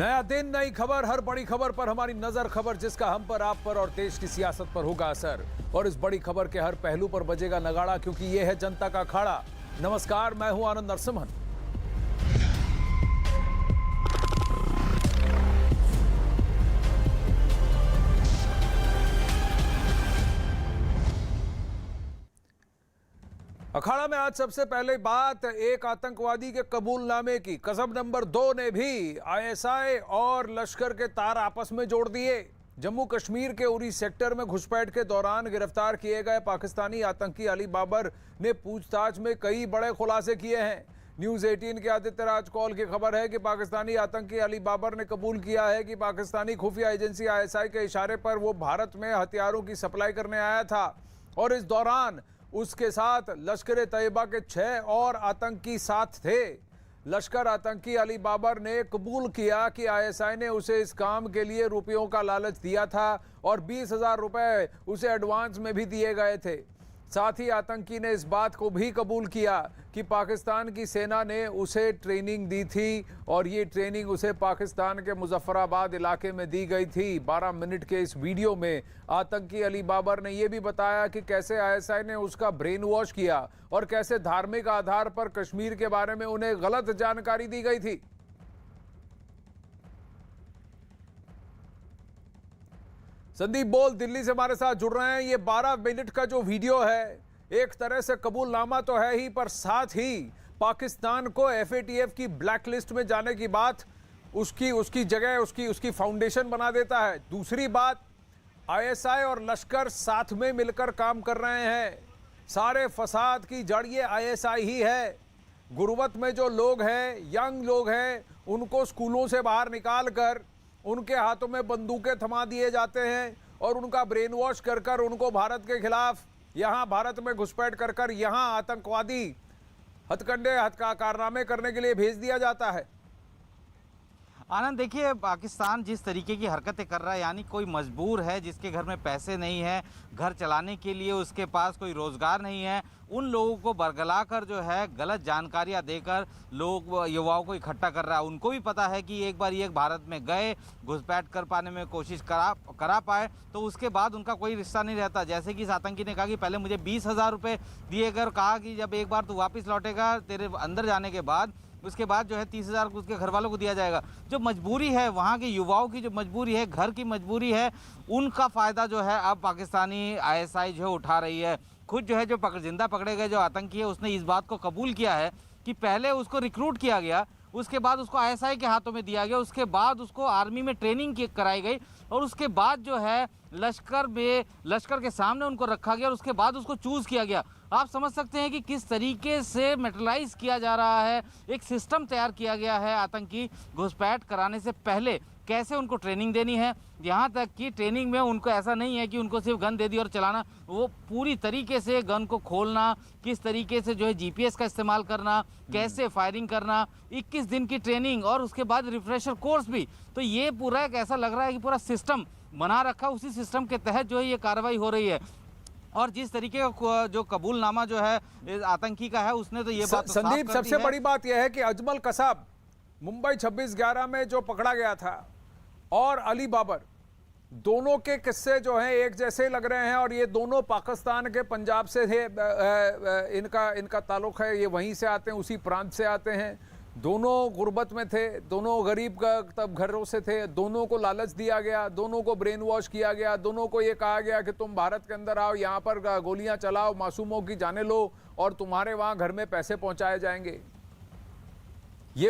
नया दिन, नई खबर, हर बड़ी खबर पर हमारी नजर, खबर जिसका हम पर, आप पर और देश की सियासत पर होगा असर। और इस बड़ी खबर के हर पहलू पर बजेगा नगाड़ा, क्योंकि यह है जनता का अखाड़ा। नमस्कार, मैं हूं आनंद नरसिम्हन। अखाड़ा में आज सबसे पहले बात एक आतंकवादी के कबूलनामे की। कसम नंबर 2 ने भी आईएसआई और लश्कर के तार आपस में जोड़ दिए। जम्मू कश्मीर के उरी सेक्टर में घुसपैठ के दौरान गिरफ्तार किए गए पाकिस्तानी आतंकी अली बाबर ने पूछताछ में कई बड़े खुलासे किए हैं। न्यूज 18 के आदित्य राज कौल की खबर है कि पाकिस्तानी आतंकी अली बाबर ने कबूल किया है कि पाकिस्तानी खुफिया एजेंसी आईएसआई के इशारे पर वो भारत में हथियारों की सप्लाई करने आया था और इस दौरान उसके साथ लश्कर तैयबा के 6 और आतंकी साथ थे। लश्कर आतंकी अली बाबर ने कबूल किया कि आईएसआई ने उसे इस काम के लिए रुपयों का लालच दिया था और 20,000 रुपए उसे एडवांस में भी दिए गए थे। साथ ही आतंकी ने इस बात को भी कबूल किया कि पाकिस्तान की सेना ने उसे ट्रेनिंग दी थी और ये ट्रेनिंग उसे पाकिस्तान के मुजफ्फराबाद इलाके में दी गई थी। 12 मिनट के इस वीडियो में आतंकी अली बाबर ने यह भी बताया कि कैसे आईएसआई ने उसका ब्रेन वॉश किया और कैसे धार्मिक आधार पर कश्मीर के बारे में उन्हें गलत जानकारी दी गई थी। संदीप बोल दिल्ली से हमारे साथ जुड़ रहे हैं। ये 12 मिनट का जो वीडियो है एक तरह से कबूलनामा तो है ही, पर साथ ही पाकिस्तान को एफएटीएफ की ब्लैकलिस्ट में जाने की बात उसकी जगह उसकी फाउंडेशन बना देता है। दूसरी बात, आईएसआई और लश्कर साथ में मिलकर काम कर रहे हैं। सारे फसाद की जड़ ये आईएसआई ही है। गुर्बत में जो लोग हैं, यंग लोग हैं, उनको स्कूलों से बाहर निकाल कर उनके हाथों में बंदूकें थमा दिए जाते हैं और उनका ब्रेन वॉश कर कर उनको भारत के खिलाफ यहाँ भारत में घुसपैठ कर कर यहाँ आतंकवादी हथकंडे कारनामे करने के लिए भेज दिया जाता है। आनंद, देखिए पाकिस्तान जिस तरीके की हरकतें कर रहा है, यानी कोई मजबूर है जिसके घर में पैसे नहीं है, घर चलाने के लिए उसके पास कोई रोज़गार नहीं है, उन लोगों को बरगला कर जो है गलत जानकारियां देकर लोग युवाओं को इकट्ठा कर रहा है। उनको भी पता है कि एक बार ये भारत में गए, घुसपैठ कर पाने में कोशिश करा पाए तो उसके बाद उनका कोई रिश्ता नहीं रहता। जैसे कि इस आतंकी ने कहा कि पहले मुझे 20,000 रुपये दिए कर, कहा कि जब एक बार तू वापस लौटेगा तेरे अंदर जाने के बाद उसके बाद जो है 30,000 उसके घर वालों को दिया जाएगा। जो मजबूरी है वहाँ के युवाओं की, जो मजबूरी है, घर की मजबूरी है, उनका फ़ायदा जो है अब पाकिस्तानी आईएसआई जो उठा रही है। खुद जो है जो जिंदा पकड़े गए जो आतंकी है उसने इस बात को कबूल किया है कि पहले उसको रिक्रूट किया गया, उसके बाद उसको आईएसआई के हाथों में दिया गया, उसके बाद उसको आर्मी में ट्रेनिंग कराई गई और उसके बाद जो है लश्कर के सामने उनको रखा गया और उसके बाद उसको चूज़ किया गया। आप समझ सकते हैं कि किस तरीके से मेटलाइज किया जा रहा है, एक सिस्टम तैयार किया गया है आतंकी घुसपैठ कराने से पहले कैसे उनको ट्रेनिंग देनी है। यहाँ तक कि ट्रेनिंग में उनको ऐसा नहीं है कि उनको सिर्फ गन दे दी और चलाना, वो पूरी तरीके से गन को खोलना, किस तरीके से जो है जीपीएस का इस्तेमाल करना, कैसे फायरिंग करना, 21 दिन की ट्रेनिंग और उसके बाद रिफ्रेशर कोर्स भी। तो ये पूरा एक ऐसा लग रहा है कि पूरा सिस्टम बना रखा, उसी सिस्टम के तहत जो है ये कार्रवाई हो रही है। और जिस तरीके का जो कबूलनामा जो है आतंकी का है उसने तो ये बात तो संदीप, सबसे बड़ी बात यह है कि अजमल कसाब मुंबई 26/11 में जो पकड़ा गया था और अली बाबर, दोनों के किस्से जो हैं एक जैसे लग रहे हैं और ये दोनों पाकिस्तान के पंजाब से थे। इनका ताल्लुक है, ये वहीं से आते हैं, उसी प्रांत से आते हैं। दोनों गुर्बत में थे, दोनों गरीब तब घरों से थे, दोनों को लालच दिया गया, दोनों को ब्रेन वॉश किया गया, दोनों को ये कहा गया कि तुम भारत के अंदर आओ, यहाँ पर गोलियां चलाओ, मासूमों की जाने लो और तुम्हारे वहाँ घर में पैसे पहुँचाए जाएंगे। ये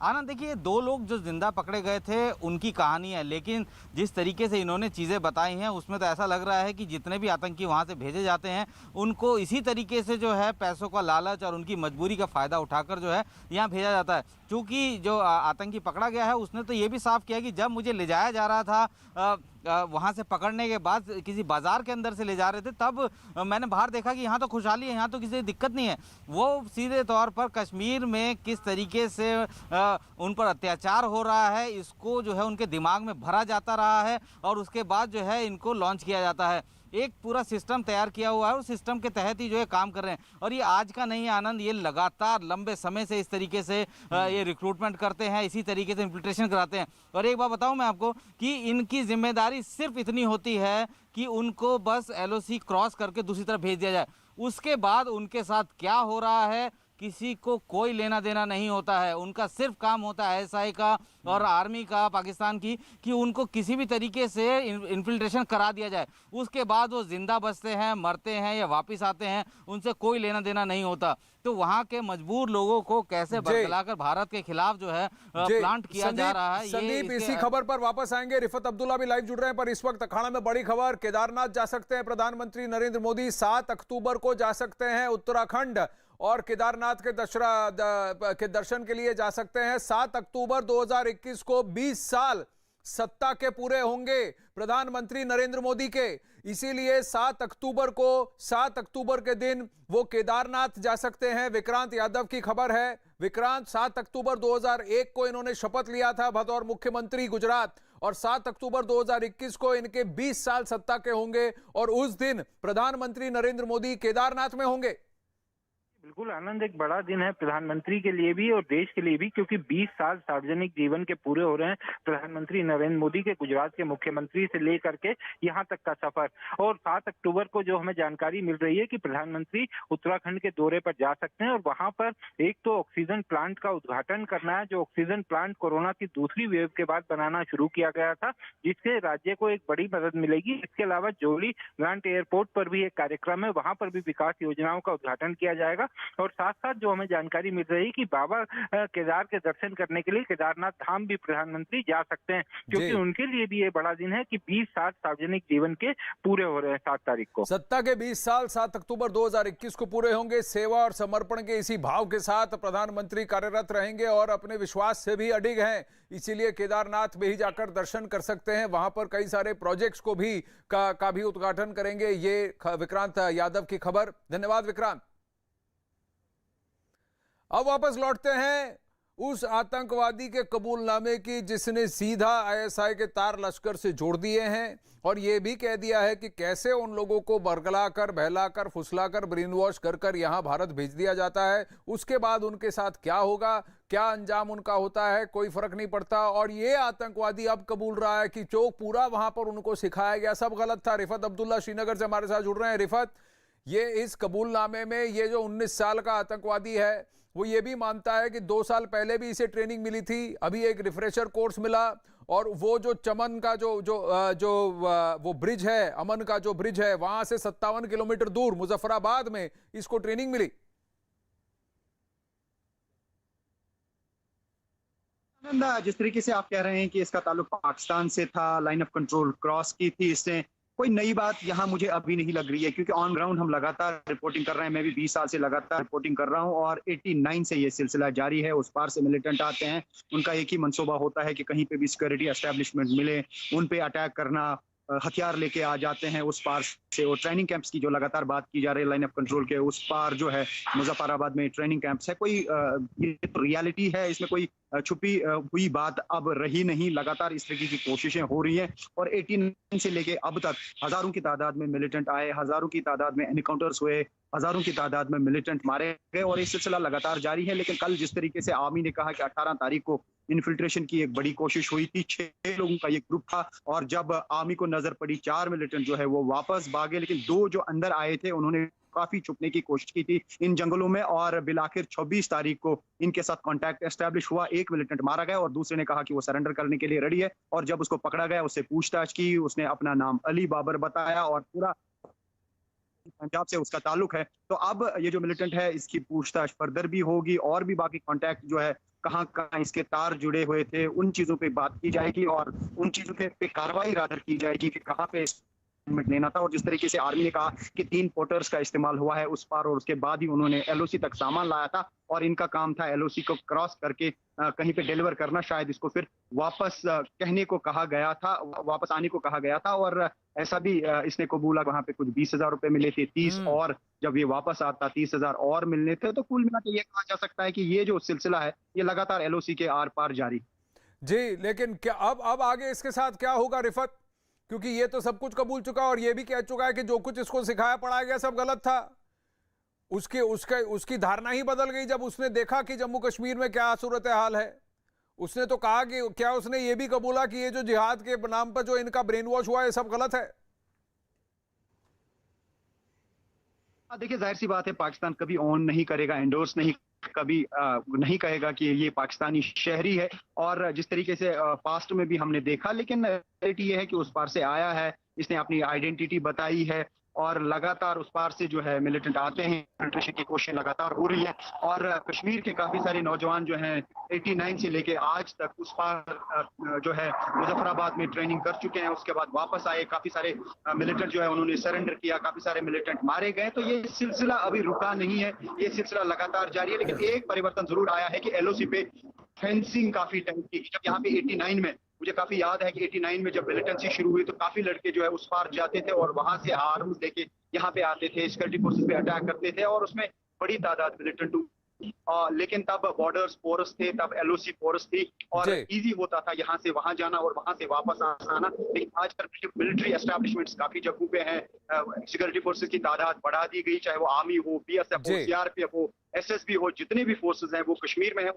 आनंद देखिए 2 लोग जो जिंदा पकड़े गए थे उनकी कहानी है, लेकिन जिस तरीके से इन्होंने चीज़ें बताई हैं उसमें तो ऐसा लग रहा है कि जितने भी आतंकी वहाँ से भेजे जाते हैं उनको इसी तरीके से जो है पैसों का लालच और उनकी मजबूरी का फ़ायदा उठाकर जो है यहाँ भेजा जाता है। क्योंकि जो आतंकी पकड़ा गया है उसने तो ये भी साफ किया कि जब मुझे ले जाया जा रहा था वहाँ से पकड़ने के बाद किसी बाज़ार के अंदर से ले जा रहे थे, तब मैंने बाहर देखा कि यहाँ तो खुशहाली है, यहाँ तो किसी दिक्कत नहीं है। वो सीधे तौर पर कश्मीर में किस तरीके से उन पर अत्याचार हो रहा है इसको जो है उनके दिमाग में भरा जाता रहा है और उसके बाद जो है इनको लॉन्च किया जाता है। एक पूरा सिस्टम तैयार किया हुआ है और सिस्टम के तहत ही जो है काम कर रहे हैं। और ये आज का नहीं है आनंद, ये लगातार लंबे समय से इस तरीके से ये रिक्रूटमेंट करते हैं, इसी तरीके से इन्फिल्ट्रेशन कराते हैं। और एक बात बताऊं मैं आपको कि इनकी जिम्मेदारी सिर्फ इतनी होती है कि उनको बस LOC क्रॉस करके दूसरी तरफ भेज दिया जाए। उसके बाद उनके साथ क्या हो रहा है किसी को कोई लेना देना नहीं होता है। उनका सिर्फ काम होता है ISI का और आर्मी का पाकिस्तान की कि उनको किसी भी तरीके से इन्फिल्ट्रेशन करा दिया जाए। उसके बाद वो जिंदा बचते हैं, मरते हैं या वापस आते हैं, उनसे कोई लेना देना नहीं होता। तो वहाँ के मजबूर लोगों को कैसे बरगलाकर भारत के खिलाफ जो है प्लांट किया जा रहा है। संदीप, इसी खबर पर वापस आएंगे। रिफत अब्दुल्ला भी लाइव जुड़ रहे हैं, पर इस वक्त अखाड़ा में बड़ी खबर, केदारनाथ जा सकते हैं प्रधानमंत्री नरेंद्र मोदी। 7 अक्टूबर को जा सकते हैं उत्तराखंड और केदारनाथ के दर्शन के लिए जा सकते हैं। 7 अक्टूबर 2021 को 20 साल सत्ता के पूरे होंगे प्रधानमंत्री नरेंद्र मोदी के। इसीलिए 7 अक्टूबर के दिन वो केदारनाथ जा सकते हैं। विक्रांत यादव की खबर है। विक्रांत, 7 अक्टूबर 2001 को इन्होंने शपथ लिया था बतौर मुख्यमंत्री गुजरात, और 7 अक्टूबर 2021 को इनके 20 साल सत्ता के होंगे और उस दिन प्रधानमंत्री नरेंद्र मोदी केदारनाथ में होंगे। बिल्कुल आनंद, एक बड़ा दिन है प्रधानमंत्री के लिए भी और देश के लिए भी, क्योंकि 20 साल सार्वजनिक जीवन के पूरे हो रहे हैं प्रधानमंत्री नरेंद्र मोदी के, गुजरात के मुख्यमंत्री से लेकर के यहाँ तक का सफर। और 7 अक्टूबर को जो हमें जानकारी मिल रही है कि प्रधानमंत्री उत्तराखंड के दौरे पर जा सकते हैं और वहां पर एक तो ऑक्सीजन प्लांट का उद्घाटन करना है, जो ऑक्सीजन प्लांट कोरोना की दूसरी वेव के बाद बनाना शुरू किया गया था, जिससे राज्य को एक बड़ी मदद मिलेगी। इसके अलावा जोली ग्रांट एयरपोर्ट पर भी एक कार्यक्रम है, वहां पर भी विकास योजनाओं का उद्घाटन किया जाएगा। और साथ साथ जो हमें जानकारी मिल रही है कि बाबा केदार के दर्शन करने के लिए केदारनाथ धाम भी प्रधानमंत्री जा सकते हैं, क्योंकि उनके लिए भी ये बड़ा दिन है कि 20 साल सार्वजनिक जीवन के पूरे हो रहे हैं 7 तारीख को। सत्ता के 20 साल 7 अक्टूबर 2021 को पूरे होंगे। सेवा और समर्पण के इसी भाव के साथ प्रधानमंत्री कार्यरत रहेंगे और अपने विश्वास से भी अडिग हैं। इसीलिए केदारनाथ में ही जाकर दर्शन कर सकते हैं। वहां पर कई सारे प्रोजेक्ट्स को भी का भी उद्घाटन करेंगे। ये विक्रांत यादव की खबर। धन्यवाद विक्रांत। अब वापस लौटते हैं उस आतंकवादी के कबूलनामे की जिसने सीधा ISI के तार लश्कर से जोड़ दिए हैं और यह भी कह दिया है कि कैसे उन लोगों को बरगलाकर, बहलाकर, फुसलाकर, ब्रेन वॉश कर यहां भारत भेज दिया जाता है। उसके बाद उनके साथ क्या होगा, क्या अंजाम उनका होता है, कोई फर्क नहीं पड़ता। और ये आतंकवादी अब कबूल रहा है कि जो पूरा वहां पर उनको सिखाया गया सब गलत था। रिफत अब्दुल्ला श्रीनगर से हमारे साथ जुड़ रहे हैं। रिफत, ये इस कबूलनामे में ये जो 19 साल का आतंकवादी है वो ये भी मानता है कि 2 साल पहले भी इसे ट्रेनिंग मिली थी, अभी एक रिफ्रेशर कोर्स मिला, और वो जो चमन का वो ब्रिज है, अमन का जो ब्रिज है, वहां से 57 किलोमीटर दूर मुजफ्फराबाद में इसको ट्रेनिंग मिली। जिस तरीके से आप कह रहे हैं कि इसका ताल्लुक पाकिस्तान से था, लाइन ऑफ कंट्रोल क्रॉस की थी, इससे कोई नई बात यहाँ मुझे अभी नहीं लग रही है, क्योंकि ऑन ग्राउंड हम लगातार रिपोर्टिंग कर रहे हैं। मैं भी 20 साल से लगातार रिपोर्टिंग कर रहा हूँ और 89 से ये सिलसिला जारी है। उस पार से मिलिटेंट आते हैं, उनका एक ही मंसूबा होता है कि कहीं पे भी सिक्योरिटी एस्टेब्लिशमेंट मिले उन पे अटैक करना, हथियार लेके आ जाते हैं उस पार से। और ट्रेनिंग कैंप्स की जो लगातार बात की जा रही है लाइन ऑफ कंट्रोल के उस पार जो है मुजफ्फराबाद में ट्रेनिंग कैंप्स है, कोई ये तो रियलिटी है, इसमें कोई छुपी हुई बात अब रही नहीं। लगातार इस तरीके की कोशिशें हो रही हैं और 89 से लेके अब तक हजारों की तादाद में मिलिटेंट आए, हजारों की तादाद में एनकाउंटर्स हुए, हजारों की तादाद में मिलिटेंट मारे गए और ये सिलसिला लगातार जारी है। लेकिन कल जिस तरीके से आर्मी ने कहा कि 18 तारीख को इन्फिल्ट्रेशन की एक बड़ी कोशिश हुई थी, 6 लोगों का ये ग्रुप था और जब आर्मी को नजर पड़ी 4 मिलिटेंट जो है वो वापस भागे, लेकिन 2 जो अंदर आए थे उन्होंने काफी छुपने की कोशिश की थी इन जंगलों में और बिलाखिर 26 तारीख को इनके साथ कांटेक्ट एस्टैब्लिश हुआ। एक मिलिटेंट मारा गया और दूसरे ने कहा कि वो सरेंडर करने के लिए रेडी है और जब उसको पकड़ा गया उससे पूछताछ की, उसने अपना नाम अली बाबर बताया और पूरा पंजाब से उसका ताल्लुक है। तो अब ये जो मिलिटेंट है इसकी पूछताछ फर्दर भी होगी और भी बाकी कांटेक्ट जो है कहाँ कहाँ इसके तार जुड़े हुए थे उन चीजों पे बात की जाएगी और उन चीजों पे कार्रवाई रादर की जाएगी कि कहाँ पे लेना था। और जिस तरीके से आर्मी ने कहा कि 3 पोर्टर्स का इस्तेमाल हुआ है उस पार और उसके बाद ही उन्होंने LOC तक सामान लाया था और इनका काम था LOC को क्रॉस करके कहीं पे डिलीवर करना। शायद इसको फिर वापस कहने को कहा गया था, वापस आने को कहा गया था और ऐसा भी इसने कबूला। वहां पे कुछ 20,000 रुपए मिले थे, 30 और जब ये वापस आता 30,000 और मिलने थे। तो कुल मिला के ये कहा जा सकता है कि ये जो सिलसिला है ये लगातार LOC के आर पार जारी। जी, लेकिन क्या अब आगे इसके साथ क्या होगा रिफत? क्योंकि ये तो सब कुछ कबूल चुका और ये भी कह चुका है कि जो कुछ इसको सिखाया पढ़ाया गया सब गलत था। उसकी धारणा ही बदल गई जब उसने देखा कि जम्मू कश्मीर में क्या सूरत हाल है। उसने तो कहा कि क्या उसने ये भी कबूला कि ये जो जिहाद के नाम पर जो इनका ब्रेन वॉश हुआ है सब गलत है। देखिए, जाहिर सी बात है, पाकिस्तान कभी ऑन नहीं करेगा, एंडोर्स नहीं, कभी नहीं कहेगा कि ये पाकिस्तानी शहरी है। और जिस तरीके से पास्ट में भी हमने देखा, लेकिन रियलिटी ये है कि उस पार से आया है, इसने अपनी आइडेंटिटी बताई है और लगातार उस पार से जो है मिलिटेंट आते हैं, इन्फिल्ट्रेशन की कोशिश लगातार हो रही है। और कश्मीर के काफी सारे नौजवान जो हैं 89 से लेके आज तक उस पार जो है मुजफ्फराबाद में ट्रेनिंग कर चुके हैं, उसके बाद वापस आए। काफी सारे मिलिटेंट जो है उन्होंने सरेंडर किया, काफी सारे मिलिटेंट मारे गए। तो ये सिलसिला अभी रुका नहीं है, ये सिलसिला लगातार जारी है। लेकिन एक परिवर्तन जरूर आया है कि एलओसी पे फेंसिंग काफी टाइम की। जब यहाँ पे 89 में, मुझे काफी याद है कि 89 में जब मिलिटेंसी शुरू हुई तो काफी लड़के जो है उस पार जाते थे और वहां से आर्म्स लेके यहाँ पे आते थे, सिक्योरिटी फोर्सेस पे अटैक करते थे और उसमें बड़ी तादाद मिलिटेंट। लेकिन तब बॉर्डर्स पोरस थे, तब एलओसी पोरस थी और इजी होता था यहाँ से वहां जाना और वहां से वापस आना। लेकिन आजकल मिलिट्री एस्टैब्लिशमेंट्स काफी जगहों पे हैं, सिक्योरिटी फोर्सेस की तादाद बढ़ा दी गई, चाहे वो आर्मी हो, बीएसएफ हो, सीआरपीएफ हो, एसएसबी हो, जितने भी फोर्सेस हैं वो कश्मीर में है।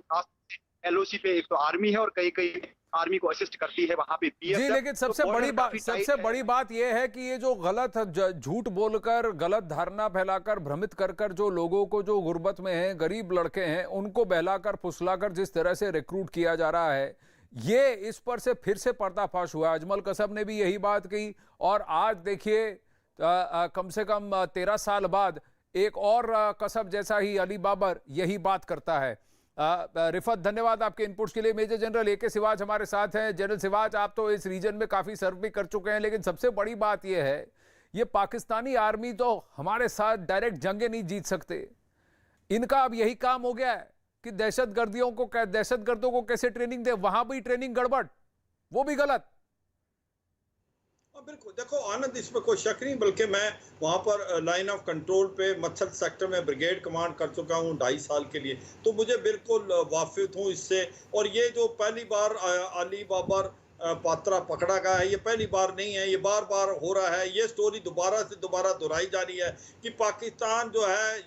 एलओसी पे एक तो आर्मी है और कई आर्मी को असिस्ट करती है वहां पे जी। लेकिन सबसे बड़ी बात यह है कि ये जो गलत झूठ बोलकर, गलत धारणा फैलाकर, भ्रमित कर जो लोगों को, जो गुर्बत में हैं, गरीब लड़के हैं, उनको बहलाकर फुसलाकर जिस तरह से रिक्रूट किया जा रहा है, ये इस पर से फिर से पर्दाफाश हुआ। अजमल कसब ने भी यही बात कही और आज देखिए कम से कम 13 साल बाद एक और कसब जैसा ही अली बाबर यही बात करता है। रिफत, धन्यवाद आपके इनपुट्स के लिए। मेजर जनरल ए के सिवाज हमारे साथ हैं। जनरल सिवाज, आप तो इस रीजन में काफी सर्व भी कर चुके हैं, लेकिन सबसे बड़ी बात यह है, ये पाकिस्तानी आर्मी तो हमारे साथ डायरेक्ट जंगे नहीं जीत सकते। इनका अब यही काम हो गया है कि दहशतगर्दों को कैसे ट्रेनिंग दे, वहां भी ट्रेनिंग गड़बड़, वो भी गलत। बिल्कुल, देखो आनंद, इसमें कोई शक नहीं, बल्कि मैं वहाँ पर लाइन ऑफ कंट्रोल पे मत्सर सेक्टर में ब्रिगेड कमांड कर चुका हूँ 2.5 साल के लिए, तो मुझे बिल्कुल वाकिफ हूँ इससे। और ये जो पहली बार अली बाबर पात्रा पकड़ा गया है, ये पहली बार नहीं है, ये बार बार हो रहा है। ये स्टोरी दोबारा से दोबारा दोहराई जा रही है कि पाकिस्तान जो है,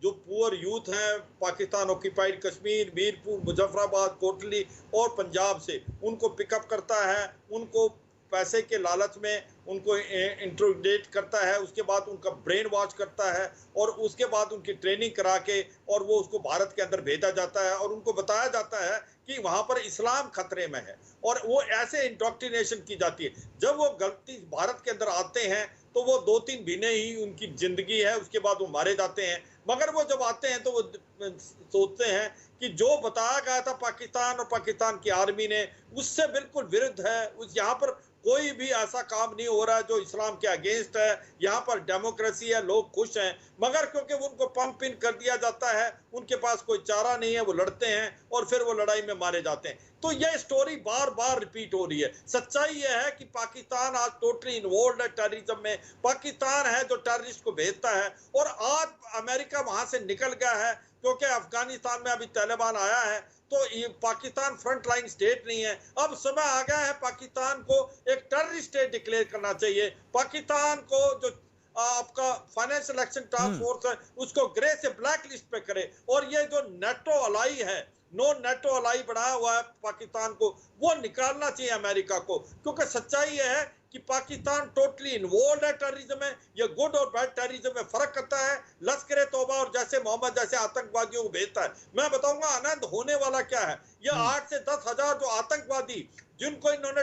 जो पुअर यूथ हैं पाकिस्तान ऑक्यूपाइड कश्मीर, मीरपुर, मुजफ्फराबाद, कोटली और पंजाब से, उनको पिकअप करता है, उनको पैसे के लालच में उनको इंट्रोगेट करता है, उसके बाद उनका ब्रेन वॉश करता है और उसके बाद उनकी ट्रेनिंग करा के और वो उसको भारत के अंदर भेजा जाता है और उनको बताया जाता है कि वहाँ पर इस्लाम खतरे में है और वो ऐसे इंडोक्ट्रिनेशन की जाती है। जब वो गलती भारत के अंदर आते हैं तो वो 2-3 महीने ही उनकी ज़िंदगी है, उसके बाद वो मारे जाते हैं। मगर वो जब आते हैं तो वो सोचते हैं कि जो बताया गया था पाकिस्तान और पाकिस्तान की आर्मी ने, उससे बिल्कुल विरुद्ध है। उस यहाँ पर कोई भी ऐसा काम नहीं हो रहा है जो इस्लाम के अगेंस्ट है। यहाँ पर डेमोक्रेसी है, लोग खुश हैं, मगर क्योंकि उनको पंप इन कर दिया जाता है, उनके पास कोई चारा नहीं है, वो लड़ते हैं और फिर वो लड़ाई में मारे जाते हैं। तो ये स्टोरी बार बार रिपीट हो रही है। सच्चाई यह है कि पाकिस्तान आज टोटली इन्वॉल्व है टेररिज्म में। पाकिस्तान है जो टेररिस्ट को भेजता है और आज अमेरिका वहां से निकल गया है क्योंकि अफगानिस्तान में अभी तालिबान आया है, तो ये पाकिस्तान फ्रंट लाइन स्टेट नहीं है। अब समय आ गया है पाकिस्तान को एक टेररिस्ट स्टेट डिक्लेयर करना चाहिए। पाकिस्तान को जो आपका फाइनेंशियल एक्शन टास्क फोर्स है उसको ग्रे से ब्लैक लिस्ट पे करे और ये जो नेटो अलाई है, नो नेटो अलाई बढ़ाया हुआ है पाकिस्तान को, वो निकालना चाहिए अमेरिका को। क्योंकि सच्चाई ये है कि पाकिस्तान टोटली इन्वॉल्व है टेररिज्म में। ये गुड और बैड टेररिज्म में फर्क करता है। लश्कर तौबा और जैसे मोहम्मद जैसे आतंकवादियों को भेजता है। मैं बताऊंगा आनंद, होने वाला क्या है, ये 8 से 10 हजार जो आतंकवादी जिनको इन्होंने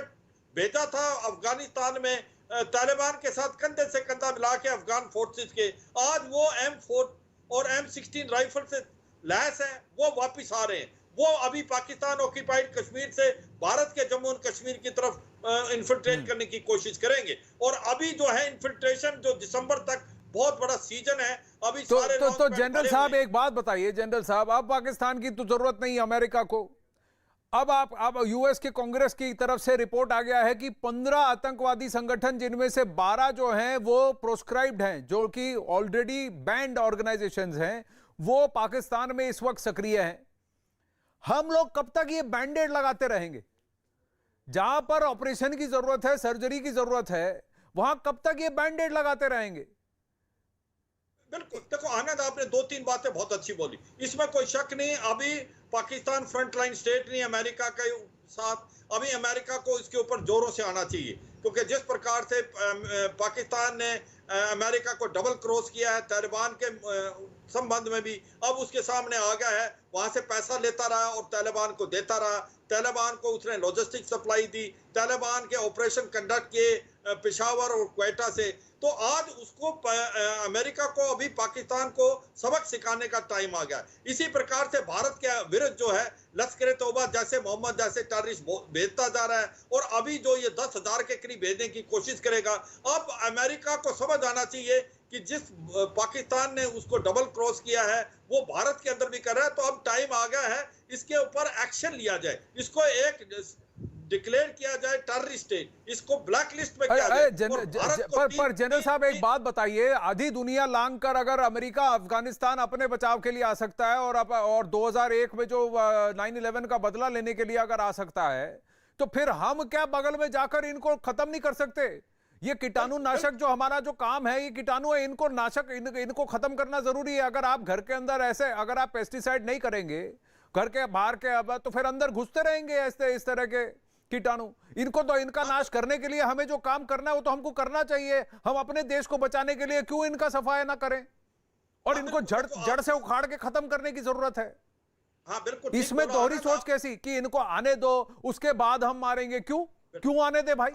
भेजा था अफगानिस्तान में तालिबान के साथ कंधे से कंधा मिला के अफगान फोर्सेस के, आज वो M4 और M16 राइफल से लैस है, वो वापिस आ रहे हैं। वो अभी पाकिस्तान ऑक्यूपाइड कश्मीर से भारत के जम्मू और कश्मीर की तरफ इन्फिल्ट्रेट करने की कोशिश करेंगे। और अभी जो है इन्फिल्ट्रेशन जो दिसंबर तक बहुत बड़ा सीजन है अभी। तो जनरल साहब एक बात बताइए, जनरल साहब, अब पाकिस्तान की तो जरूरत नहीं अमेरिका को। अब यूएस के कांग्रेस की तरफ से रिपोर्ट आ गया है कि 15 आतंकवादी संगठन, जिनमें से 12 जो हैं वो प्रोस्क्राइब्ड हैं, जो कि ऑलरेडी बैंड ऑर्गेनाइजेशंस हैं, वो पाकिस्तान में इस वक्त सक्रिय हैं। हम लोग कब तक ये बैंडेड लगाते रहेंगे? जहां पर ऑपरेशन की जरूरत है, सर्जरी की जरूरत है, वहां कब तक ये बैंडेड लगाते रहेंगे? बिल्कुल, देखो आनंद, आपने दो तीन बातें बहुत अच्छी बोली, इसमें कोई शक नहीं। अभी पाकिस्तान फ्रंटलाइन स्टेट नहीं अमेरिका के साथ, अभी अमेरिका को इसके ऊपर जोरों से आना चाहिए, क्योंकि जिस प्रकार से पाकिस्तान ने अमेरिका को डबल क्रॉस किया है तालिबान के संबंध में भी, अब उसके सामने आ गया है, वहां से पैसा लेता रहा और तालिबान को देता रहा, तालिबान को उसने लॉजिस्टिक सप्लाई दी, तालिबान के ऑपरेशन कंडक्ट किए पेशावर और क्वेटा से। तो आज उसको अमेरिका को अभी पाकिस्तान को सबक सिखाने का टाइम आ गया। इसी प्रकार से भारत के विरुद्ध जो है लश्कर तौबा जैसे मोहम्मद जैसे टेररिस्ट भेजता जा रहा है, और अभी जो ये 10,000 के करीब भेजने की कोशिश करेगा। अब अमेरिका को समझ आना चाहिए कि जिस पाकिस्तान ने उसको डबल क्रॉस किया है वो भारत के अंदर भी कर रहा है, तो अब टाइम आ गया है इसके ऊपर एक्शन लिया जाए, इसको एक डिक्लेयर किया जाए टेररिस्ट स्टेट, इसको ब्लैक लिस्ट में किया जाए। पर जनरल साहब एक बात बताइए, आधी दुनिया लांग कर अगर अमेरिका अफगानिस्तान अपने बचाव के लिए आ सकता है और 2001 में जो 9/11 का बदला लेने के लिए अगर आ सकता है, तो फिर हम क्या बगल में जाकर इनको खत्म नहीं कर सकते? ये कीटाणु नाशक जो हमारा जो काम है, ये कीटाणु है, इनको नाशक इनको खत्म करना जरूरी है। अगर आप घर के अंदर ऐसे अगर आप पेस्टिसाइड नहीं करेंगे घर के बाहर के, अब तो फिर अंदर घुसते रहेंगे इस तरह के कीटाणु। इनको तो इनका नाश करने के लिए हमें जो काम करना है वो तो हमको करना चाहिए। हम अपने देश को बचाने के लिए क्यों इनका सफाया ना करें, और इनको जड़ से उखाड़ के खत्म करने की जरूरत है। हाँ बिल्कुल, इसमें दोहरी सोच कैसी कि इनको आने दो उसके बाद हम मारेंगे? क्यों आने दे भाई?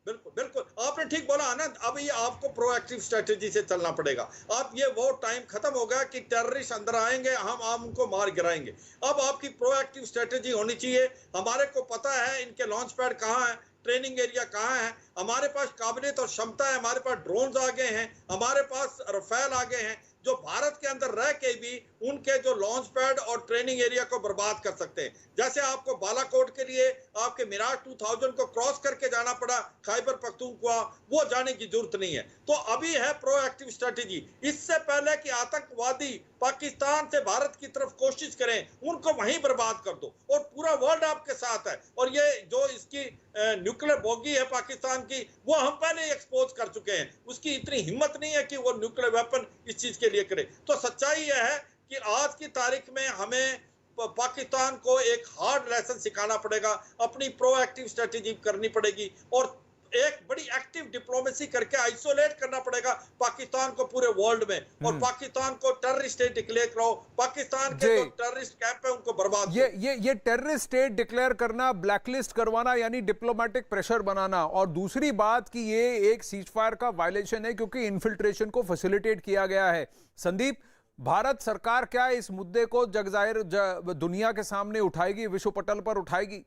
बिल्कुल बिल्कुल, आपने ठीक बोला आनंद। अब ये आपको प्रोएक्टिव स्ट्रेटेजी से चलना पड़ेगा। अब ये वो टाइम खत्म हो गया कि टेररिस्ट अंदर आएंगे हम उनको मार गिराएंगे। अब आपकी प्रोएक्टिव स्ट्रेटेजी होनी चाहिए। हमारे को पता है इनके लॉन्च पैड कहाँ है, ट्रेनिंग एरिया कहाँ है, हमारे पास काबिलियत और क्षमता है, हमारे पास ड्रोन्स आ गए हैं, हमारे पास रफेल आ गए हैं, जो भारत के अंदर रह के भी उनके जो लॉन्च पैड और ट्रेनिंग एरिया को बर्बाद कर सकते हैं। जैसे आपको बालाकोट के लिए आपके मिराज 2000 को क्रॉस करके जाना पड़ा खैबर पख्तूनख्वा, वो जाने की जरूरत नहीं है। तो अभी है प्रोएक्टिव स्ट्रेटेजी। इससे पहले कि आतंकवादी पाकिस्तान से भारत की तरफ कोशिश करें, उनको वहीं बर्बाद कर दो। और पूरा वर्ल्ड आपके साथ है, और ये जो इसकी न्यूक्लियर बोगी है पाकिस्तान की, वो हम पहले एक्सपोज कर चुके हैं। उसकी इतनी हिम्मत नहीं है कि वो न्यूक्लियर वेपन इस चीज के लिए करे। तो सच्चाई यह है कि आज की तारीख में हमें पाकिस्तान को एक हार्ड लेसन सिखाना पड़ेगा, अपनी प्रोएक्टिव स्ट्रेटेजी करनी पड़ेगी, और एक बड़ी एक्टिव डिप्लोमेसी करके आइसोलेट करना पड़ेगा पाकिस्तान को पूरे वर्ल्ड में, और पाकिस्तान को टेररिस्ट स्टेट डिक्लेयर करो। पाकिस्तान के जो टेररिस्ट कैंप है उनको बर्बाद ये टेररिस्ट स्टेट डिक्लेयर करना, ब्लैकलिस्ट करवाना, यानी डिप्लोमेटिक प्रेशर बनाना। और दूसरी बात कि ये एक सीजफायर का वायलेशन है क्योंकि इन्फिल्ट्रेशन को फैसिलिटेट किया गया है। संदीप, भारत सरकार क्या इस मुद्दे को जगजाहिर दुनिया के सामने उठाएगी, विश्व पटल पर उठाएगी?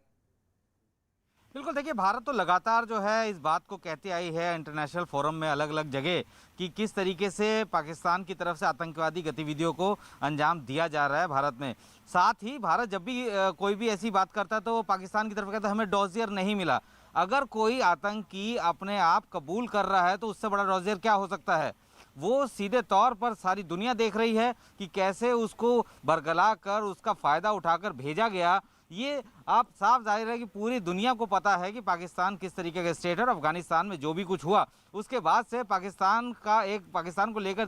बिल्कुल, देखिए भारत तो लगातार जो है इस बात को कहती आई है इंटरनेशनल फोरम में अलग अलग जगह कि किस तरीके से पाकिस्तान की तरफ से आतंकवादी गतिविधियों को अंजाम दिया जा रहा है भारत में। साथ ही भारत जब भी कोई भी ऐसी बात करता है तो वो पाकिस्तान की तरफ कहता है हमें डॉजियर नहीं मिला। अगर कोई आतंकी अपने आप कबूल कर रहा है तो उससे बड़ा डॉजियर क्या हो सकता है? वो सीधे तौर पर सारी दुनिया देख रही है कि कैसे उसको बरगला कर उसका फ़ायदा उठाकर भेजा गया। ये आप साफ जाहिर है कि पूरी दुनिया को पता है कि पाकिस्तान किस तरीके का स्टेट है, और अफगानिस्तान में जो भी कुछ हुआ उसके बाद से पाकिस्तान को लेकर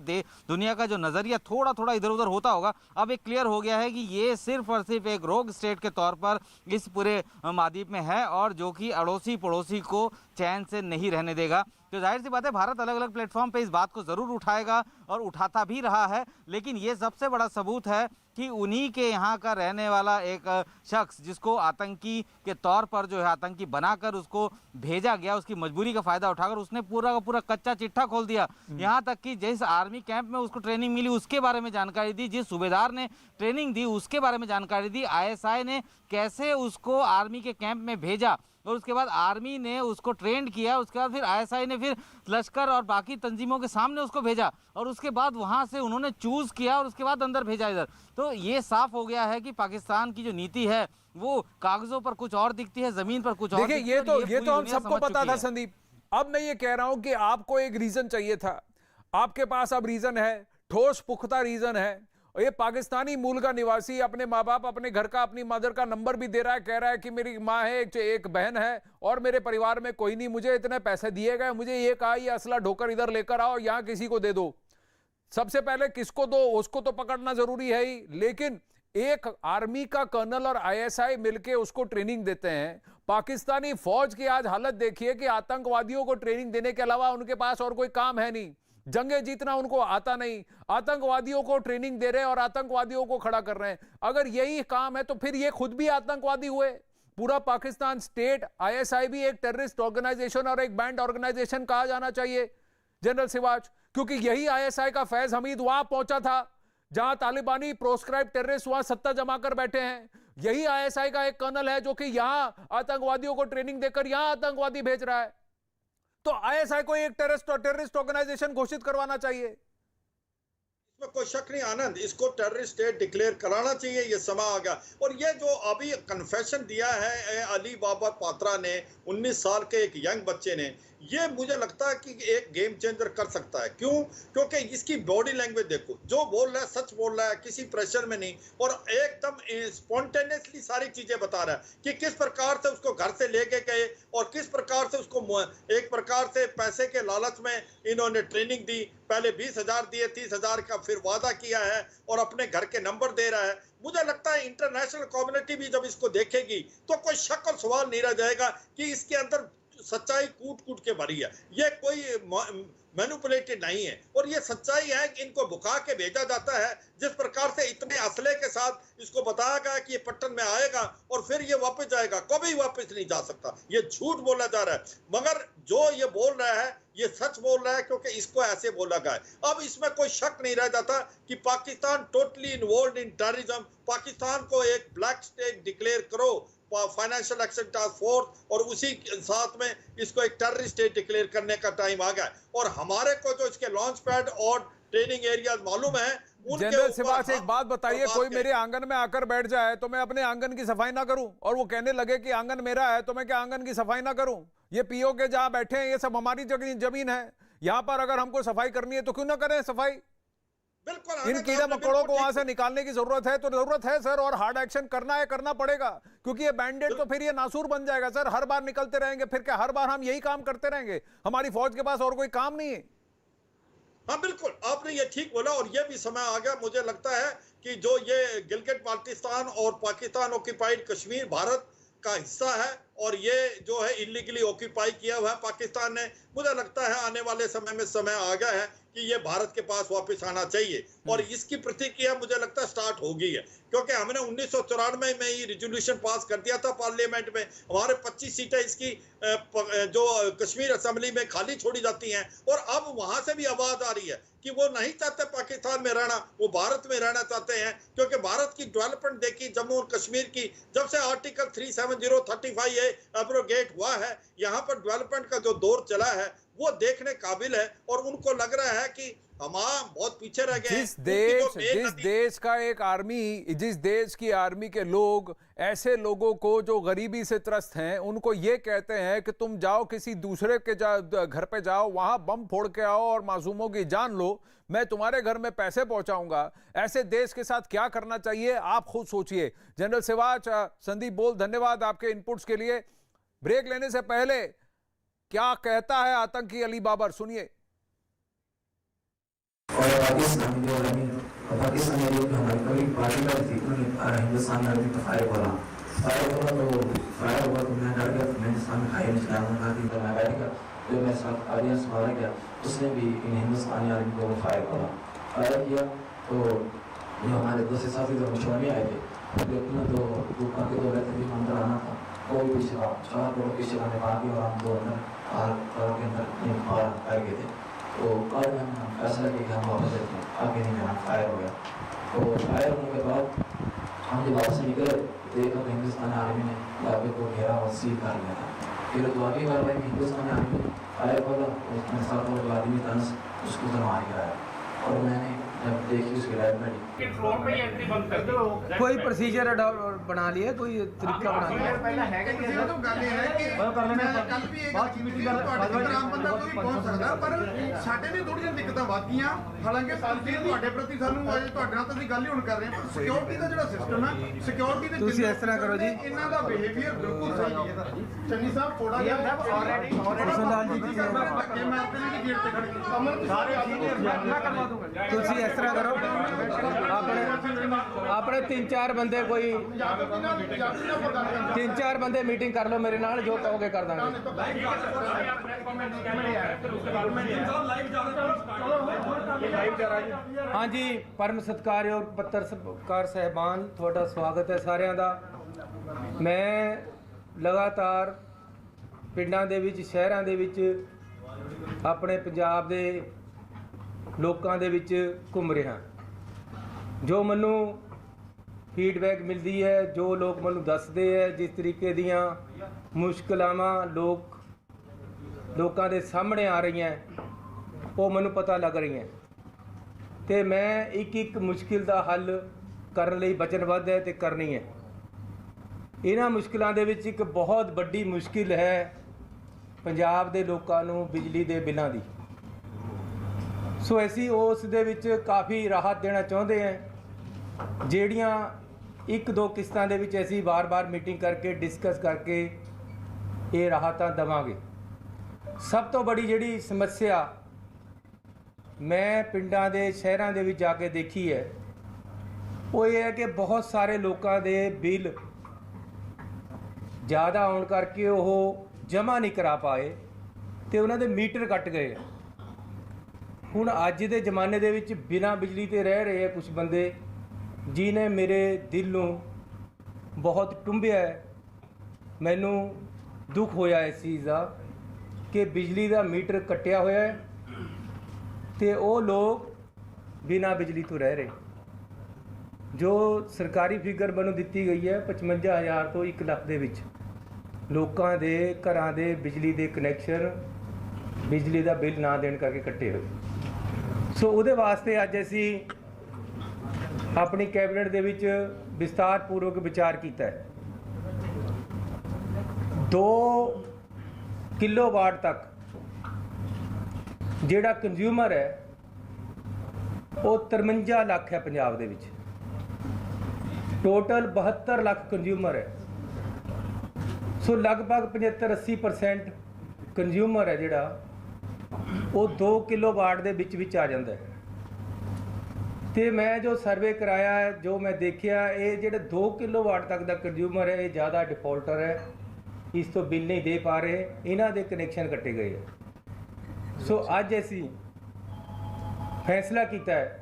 दुनिया का जो नज़रिया थोड़ा थोड़ा इधर उधर होता होगा, अब एक क्लियर हो गया है कि ये सिर्फ और सिर्फ एक रोग स्टेट के तौर पर इस पूरे महाद्वीप में है, और जो कि अड़ोसी पड़ोसी को चैन से नहीं रहने देगा। तो जाहिर सी बात है भारत अलग अलग प्लेटफॉर्म पे इस बात को ज़रूर उठाएगा और उठाता भी रहा है। लेकिन ये सबसे बड़ा सबूत है कि उन्हीं के यहाँ का रहने वाला एक शख्स जिसको आतंकी के तौर पर जो है आतंकी बनाकर उसको भेजा गया, उसकी मजबूरी का फ़ायदा उठाकर उसने पूरा का पूरा कच्चा चिट्ठा खोल दिया। यहाँ तक कि जिस आर्मी कैंप में उसको ट्रेनिंग मिली उसके बारे में जानकारी दी, जिस सूबेदार ने ट्रेनिंग दी उसके बारे में जानकारी दी, ISI ने कैसे उसको आर्मी के कैंप में भेजा और उसके बाद आर्मी ने उसको ट्रेंड किया, उसके बाद फिर ISI ने फिर लश्कर और बाकी तंजीमों के सामने उसको भेजा, और उसके बाद वहाँ से उन्होंने चूज़ किया और उसके बाद अंदर भेजा इधर। तो ये साफ हो गया है कि पाकिस्तान की जो नीति है वो कागजों पर कुछ और दिखती है, जमीन पर कुछ और। देखिए ये तो हम सबको पता था संदीप। अब मैं ये कह रहा हूं कि आपको एक रीजन चाहिए था, आपके पास अब रीजन है, ठोस पुख्ता रीजन है, और ये पाकिस्तानी मूल का निवासी अपने माँ बाप, अपने घर का, अपनी मदर का नंबर भी दे रहा है, कह रहा है कि मेरी माँ है, एक बहन है और मेरे परिवार में कोई नहीं, मुझे इतने पैसे दिए गए, मुझे ये कहा ये असला ढोकर इधर लेकर आओ, यहाँ किसी को दे दो। सबसे पहले किसको दो, उसको तो पकड़ना जरूरी है ही, लेकिन एक आर्मी का कर्नल और आईएसआई मिलके उसको ट्रेनिंग देते हैं। पाकिस्तानी फौज की आज हालत देखिए कि आतंकवादियों को ट्रेनिंग देने के अलावा उनके पास और कोई काम है नहीं, जंगे जीतना उनको आता नहीं, आतंकवादियों को ट्रेनिंग दे रहे हैं और आतंकवादियों को खड़ा कर रहे हैं। अगर यही काम है तो फिर ये खुद भी आतंकवादी हुए। पूरा पाकिस्तान स्टेट, आईएसआई भी एक टेररिस्ट ऑर्गेनाइजेशन और एक बैंड ऑर्गेनाइजेशन कहा जाना चाहिए जनरल सिवाच, क्योंकि यही आईएसआई का फैज हमीद वहां पहुंचा था जहां तालिबानी प्रोस्क्राइब टेररिस्ट वहां सत्ता जमा कर बैठे हैं। यही आईएसआई का एक कर्नल है जो कि यहां आतंकवादियों को ट्रेनिंग देकर यहां आतंकवादी भेज रहा है। तो आईएसआई को एक टेररिस्ट ऑर्गेनाइजेशन घोषित करवाना चाहिए। इसमें कोई शक नहीं आनंद, इसको टेररिस्ट स्टेट डिक्लेयर कराना चाहिए, ये समय आ गया। और ये जो अभी कन्फेशन दिया है अली बाबर पात्रा ने, 19 साल के एक यंग बच्चे ने, ये मुझे लगता है कि एक गेम चेंजर कर सकता है। क्यों? क्योंकि इसकी बॉडी लैंग्वेज देखो, जो बोल रहा है सच बोल रहा है, किसी प्रेशर में नहीं, और एकदम स्पॉन्टेनियसली सारी चीजें बता रहा है कि किस प्रकार से उसको घर से लेके गए और किस प्रकार से उसको एक प्रकार से पैसे के लालच में इन्होंने ट्रेनिंग दी। पहले 20,000 दिए, 30,000 का फिर वादा किया है और अपने घर के नंबर दे रहा है। मुझे लगता है इंटरनेशनल कम्युनिटी भी जब इसको देखेगी तो कोई शक और सवाल नहीं रह जाएगा कि इसके अंदर सच्चाई कूट कूट के भरी है, ये कोई मैनिपुलेटेड नहीं है। और ये सच्चाई है कि इनको बुका के भेजा जाता है, जिस प्रकार से इतने असले के साथ इसको बताया गया कि ये पट्टन में आएगा और फिर ये वापस जाएगा, कभी वापस नहीं जा सकता। ये झूठ बोला जा रहा है, मगर जो ये बोल रहा है ये सच बोल रहा है, क्योंकि इसको ऐसे बोला गया है। अब इसमें कोई शक नहीं रह जाता कि Pakistan totally involve in terrorism. Pakistan को एक ब्लैक स्टेट डिक्लेयर करो, फाइनेंशियल एक्शन टास्क फोर्स, और उसी साथ में इसको एक टेररिस्ट स्टेट डिक्लेयर करने का टाइम आ गया। और हमारे को जो इसके लॉन्च पैड और ट्रेनिंग एरियाज मालूम है, जनरल सिवाच एक बात बताइए, कोई मेरे आंगन में आकर बैठ जाए तो मैं अपने आंगन की सफाई ना करूं, और वो कहने लगे कि आंगन मेरा है तो मैं क्या आंगन की सफाई ना करूं? ये पीओ के जहां बैठे हैं ये सब हमारी जमीन है, यहां पर अगर हमको सफाई करनी है तो क्यों ना करें सफाई? बिल्कुल इन कीड़े मकोड़ों को वहां से निकालने की जरूरत है तो जरूरत है सर, और हार्ड एक्शन करना है, करना पड़ेगा, क्योंकि ये बैंडेड तो फिर ये नासूर बन जाएगा सर। हर बार निकलते रहेंगे, फिर क्या हर बार हम यही काम करते रहेंगे? हमारी फौज के पास और कोई काम नहीं है। हाँ बिल्कुल, आपने ये ठीक बोला, और ये भी समय आ गया। मुझे लगता है कि जो ये गिलगित बाल्टिस्तान और पाकिस्तान ऑक्यूपाइड कश्मीर भारत का हिस्सा है, और ये जो है इलीगली ऑक्यूपाई किया हुआ है पाकिस्तान ने, मुझे लगता है आने वाले समय में समय आ गया है कि ये भारत के पास वापस आना चाहिए। और इसकी प्रतिक्रिया मुझे लगता है स्टार्ट हो गई है, क्योंकि हमने 1994 में ये रिजोल्यूशन पास कर दिया था पार्लियामेंट में। हमारे 25 सीटें इसकी जो कश्मीर असेंबली में खाली छोड़ी जाती हैं, और अब वहां से भी आवाज आ रही है कि वो नहीं चाहते पाकिस्तान में रहना, वो भारत में रहना चाहते हैं। क्योंकि भारत की डेवलपमेंट देखी जम्मू और कश्मीर की, जब से आर्टिकल 37035 एब्रोगेट हुआ है, यहाँ पर डेवलपमेंट का जो दौर चला है वो देखने काबिल है। और उनको लग रहा है कि हम बहुत पीछे रह गए। जिस देश का एक आर्मी, जिस देश की आर्मी के लोग ऐसे लोगों को जो गरीबी से त्रस्त हैं उनको ये कहते हैं कि तुम जाओ किसी दूसरे के घर पे जाओ, वहां बम फोड़ के आओ और मासूमों की जान लो, मैं तुम्हारे घर में पैसे पहुंचाऊंगा, ऐसे देश के साथ क्या करना चाहिए आप खुद सोचिए। जनरल सिवाच, संदीप बोल, धन्यवाद आपके इनपुट्स के लिए। ब्रेक लेने से पहले क्या कहता है आतंकी अली बाबर, सुनिए। और पाकिस्तान जो हमारी कभी पार्टी का थी, हिंदुस्तान में भी फायर बोला तो फायर हुआ तो मैं डर गया, तो मैं हिंदुस्तान में खाई नहीं चलाऊंगा कि मैं बैठेगा। जो मेरे साथ ऑडियंस मारा गया उसने भी इन हिंदुस्तानी आर्मी को फायर बोला, फायर किया। तो जो हमारे दूसरे साथी जो मुशवानी आए थे, जो ऊपर के 2 व्यक्ति भी अंदर आना था, वो भी पीछे 4 लोग पीछे आने बाकी, और हम 2 अंदर के अंदर पाए गए थे। तो बाद में हम फैसला किया कि हम वापस चलते हैं, आगे नहीं जाना। फायर हो गया, तो फायर होने के बाद हम जब वापस निकले देखा तो हिंदुस्तानी आर्मी ने इलाके को घेरा और सील कर लिया था। फिर तो आगे कार्रवाई में हिंदुस्तानी आर्मी ने फायर बोला, उसमें 7 आदमी तंस उसको मार गिराया। और मैंने जब देखी उसकी लाइफ में कोई प्रोसीजर बना लिया, कोई तरीका बना लिया? ਗੱਲ ਇਹ ਹੈ ਕਿ ਕੱਲ ਵੀ ਇਹ ਗੱਲ ਕੀਤੀ ਕਿ ਤੁਹਾਡੇ ਕੋਲ ਆਮ ਬੰਦਾ ਕੋਈ ਪਹੁੰਚ ਸਕਦਾ, ਪਰ ਸਾਡੇ ਲਈ ਥੋੜ੍ਹੀਆਂ ਦਿੱਕਤਾਂ ਵਾਕੀਆਂ। ਹਾਲਾਂਕਿ ਤੁਸੀਂ ਤੁਹਾਡੇ ਪ੍ਰਤੀ ਸਾਨੂੰ ਅਜੇ ਤੁਹਾਡੇ ਨਾਲ ਤਾਂ ਅਸੀਂ ਗੱਲ ਹੀ ਹੁਣ ਕਰ ਰਹੇ ਹਾਂ, ਪਰ ਸਿਕਿਉਰਿਟੀ ਦਾ ਜਿਹੜਾ ਸਿਸਟਮ ਹੈ, ਸਿਕਿਉਰਿਟੀ ਦੇ ਤੁਸੀਂ ਇਸ ਤਰ੍ਹਾਂ ਕਰੋ ਜੀ, ਇਹਨਾਂ ਦਾ ਬਿਹੇਵੀਅਰ ਬਿਲਕੁਲ ਸਹੀ ਨਹੀਂ ਹੈ। ਚੰਨੀ ਸਾਹਿਬ ਥੋੜਾ ਜਿਹਾ ਲਾਲ ਜੀ ਮੈਂ ਆਪਣੇ ਦੀ ਗੇਟ ਤੇ ਖੜੀ ਸਾਰੇ ਤੁਸੀਂ ਇਸ ਤਰ੍ਹਾਂ ਕਰੋ, ਆਪਣੇ 3-4 ਬੰਦੇ ਕੋਈ 3-4 ਬੰਦੇ मीटिंग कर लो मेरे नाल, जो कहोगे कर देंगे। हाँ जी, परम सत्कारयोग पत्रकार साहबान, थोड़ा स्वागत है सारिਆਂ ਦਾ। मैं लगातार ਪਿੰਡਾਂ ਦੇ ਵਿੱਚ, ਸ਼ਹਿਰਾਂ ਦੇ ਵਿੱਚ, ਆਪਣੇ ਪੰਜਾਬ ਦੇ ਲੋਕਾਂ ਦੇ ਵਿੱਚ ਘੁੰਮ ਰਿਹਾ। ਜੋ ਮੈਨੂੰ ਫੀਡਬੈਕ ਮਿਲਦੀ ਹੈ, ਜੋ ਲੋਕ ਮੈਨੂੰ ਦੱਸਦੇ ਹੈ, ਜਿਸ ਤਰੀਕੇ ਦੀਆਂ ਮੁਸ਼ਕਲਾਵਾਂ ਲੋਕਾਂ ਦੇ ਸਾਹਮਣੇ ਆ ਰਹੀਆਂ, ਉਹ ਮੈਨੂੰ ਪਤਾ ਲੱਗ ਰਹੀਆਂ ਤੇ ਮੈਂ ਇੱਕ ਮੁਸ਼ਕਿਲ ਦਾ ਹੱਲ ਕਰਨ ਲਈ ਵਚਨਬੱਧ ਹੈ ਤੇ ਕਰਨੀ ਹੈ। ਇਹਨਾਂ ਮੁਸ਼ਕਿਲਾਂ ਦੇ ਵਿੱਚ ਇੱਕ ਬਹੁਤ ਵੱਡੀ ਮੁਸ਼ਕਿਲ ਹੈ ਪੰਜਾਬ ਦੇ ਲੋਕਾਂ ਨੂੰ ਬਿਜਲੀ ਦੇ ਬਿੱਲਾਂ ਦੀ। ਸੋ ਅਸੀਂ ਉਸ ਦੇ ਵਿੱਚ ਕਾਫੀ ਰਾਹਤ ਦੇਣਾ ਚਾਹੁੰਦੇ ਹਾਂ, ਜਿਹੜੀਆਂ 1-2 ਕਿਸ਼ਤਾਂ ਦੇ ਵਿੱਚ ਅਸੀਂ ਵਾਰ-ਵਾਰ ਮੀਟਿੰਗ ਕਰਕੇ ਡਿਸਕਸ ਕਰਕੇ ਇਹ ਰਾਹਤਾਂ ਦੇਵਾਂਗੇ। ਸਭ ਤੋਂ ਬੜੀ ਜਿਹੜੀ ਸਮੱਸਿਆ ਮੈਂ ਪਿੰਡਾਂ ਦੇ, ਸ਼ਹਿਰਾਂ ਦੇ ਵਿੱਚ ਜਾ ਕੇ ਦੇਖੀ ਹੈ, ਉਹ ਇਹ ਹੈ ਕਿ ਬਹੁਤ ਸਾਰੇ ਲੋਕਾਂ ਦੇ ਬਿੱਲ ਜ਼ਿਆਦਾ ਆਉਣ ਕਰਕੇ ਉਹ ਜਮ੍ਹਾਂ ਨਹੀਂ ਕਰਾ ਪਾਏ ਤੇ ਉਹਨਾਂ ਦੇ ਮੀਟਰ ਕੱਟ ਗਏ। ਹੁਣ ਅੱਜ ਦੇ ਜ਼ਮਾਨੇ ਦੇ ਵਿੱਚ ਬਿਨਾਂ ਬਿਜਲੀ ਤੇ ਰਹਿ ਰਹੇ ਆ ਕੁਝ ਬੰਦੇ, ਜਿਨੇ ਮੇਰੇ ਦਿਲ ਨੂੰ ਬਹੁਤ ਟੁੰਬਿਆ ਹੈ। ਮੈਨੂੰ ਦੁੱਖ ਹੋਇਆ ਇਸ ਚੀਜ਼ ਦਾ ਕਿ ਬਿਜਲੀ ਦਾ ਮੀਟਰ ਕੱਟਿਆ ਹੋਇਆ ਹੈ ਤੇ ਉਹ ਲੋਕ ਬਿਨਾਂ ਬਿਜਲੀ ਤੋਂ ਰਹਿ ਰਹੇ। ਜੋ ਸਰਕਾਰੀ ਫਿਗਰ ਮੈਨੂੰ ਦਿੱਤੀ ਗਈ ਹੈ 55,000 ਤੋਂ 1 ਲੱਖ ਦੇ ਵਿੱਚ ਲੋਕਾਂ ਦੇ ਘਰਾਂ ਦੇ ਬਿਜਲੀ ਦੇ ਕਨੈਕਸ਼ਨ, ਬਿਜਲੀ ਦਾ ਬਿੱਲ ਨਾ ਦੇਣ ਕਰਕੇ ਕੱਟੇ ਹੋਏ। ਸੋ ਉਹਦੇ ਵਾਸਤੇ ਅੱਜ ਅਸੀਂ ਆਪਣੀ ਕੈਬਨਿਟ ਦੇ ਵਿੱਚ ਵਿਸਤਾਰਪੂਰਵਕ ਵਿਚਾਰ ਕੀਤਾ ਹੈ। 2 ਕਿਲੋਵਾਟ ਤੱਕ ਜਿਹੜਾ ਕੰਜ਼ਿਊਮਰ ਹੈ ਉਹ 53 ਲੱਖ ਹੈ ਪੰਜਾਬ ਦੇ ਵਿੱਚ। ਟੋਟਲ 72 ਲੱਖ ਕੰਜ਼ਿਊਮਰ ਹੈ। ਸੋ ਲਗਭਗ 75-80% ਕੰਜ਼ਿਊਮਰ ਹੈ ਜਿਹੜਾ ਉਹ 2 ਕਿਲੋਵਾਟ ਦੇ ਵਿੱਚ ਆ ਜਾਂਦਾ ਹੈ। ਤੇ ਮੈਂ ਜੋ ਸਰਵੇ ਕਰਾਇਆ ਹੈ, ਜੋ ਮੈਂ ਦੇਖਿਆ, ਇਹ ਜਿਹੜੇ 2 ਕਿਲੋਵਾਟ ਤੱਕ ਦਾ ਕੰਜ਼ਿਊਮਰ ਹੈ ਇਹ ਜ਼ਿਆਦਾ ਡਿਫਾਲਟਰ ਹੈ, ਇਸ ਤੋਂ ਬਿੱਲ ਨਹੀਂ ਦੇ ਪਾ ਰਹੇ, ਇਹਨਾਂ ਦੇ ਕਨੈਕਸ਼ਨ ਕੱਟੇ ਗਏ ਹੈ। ਸੋ ਅੱਜ ਅਸੀਂ ਫੈਸਲਾ ਕੀਤਾ ਹੈ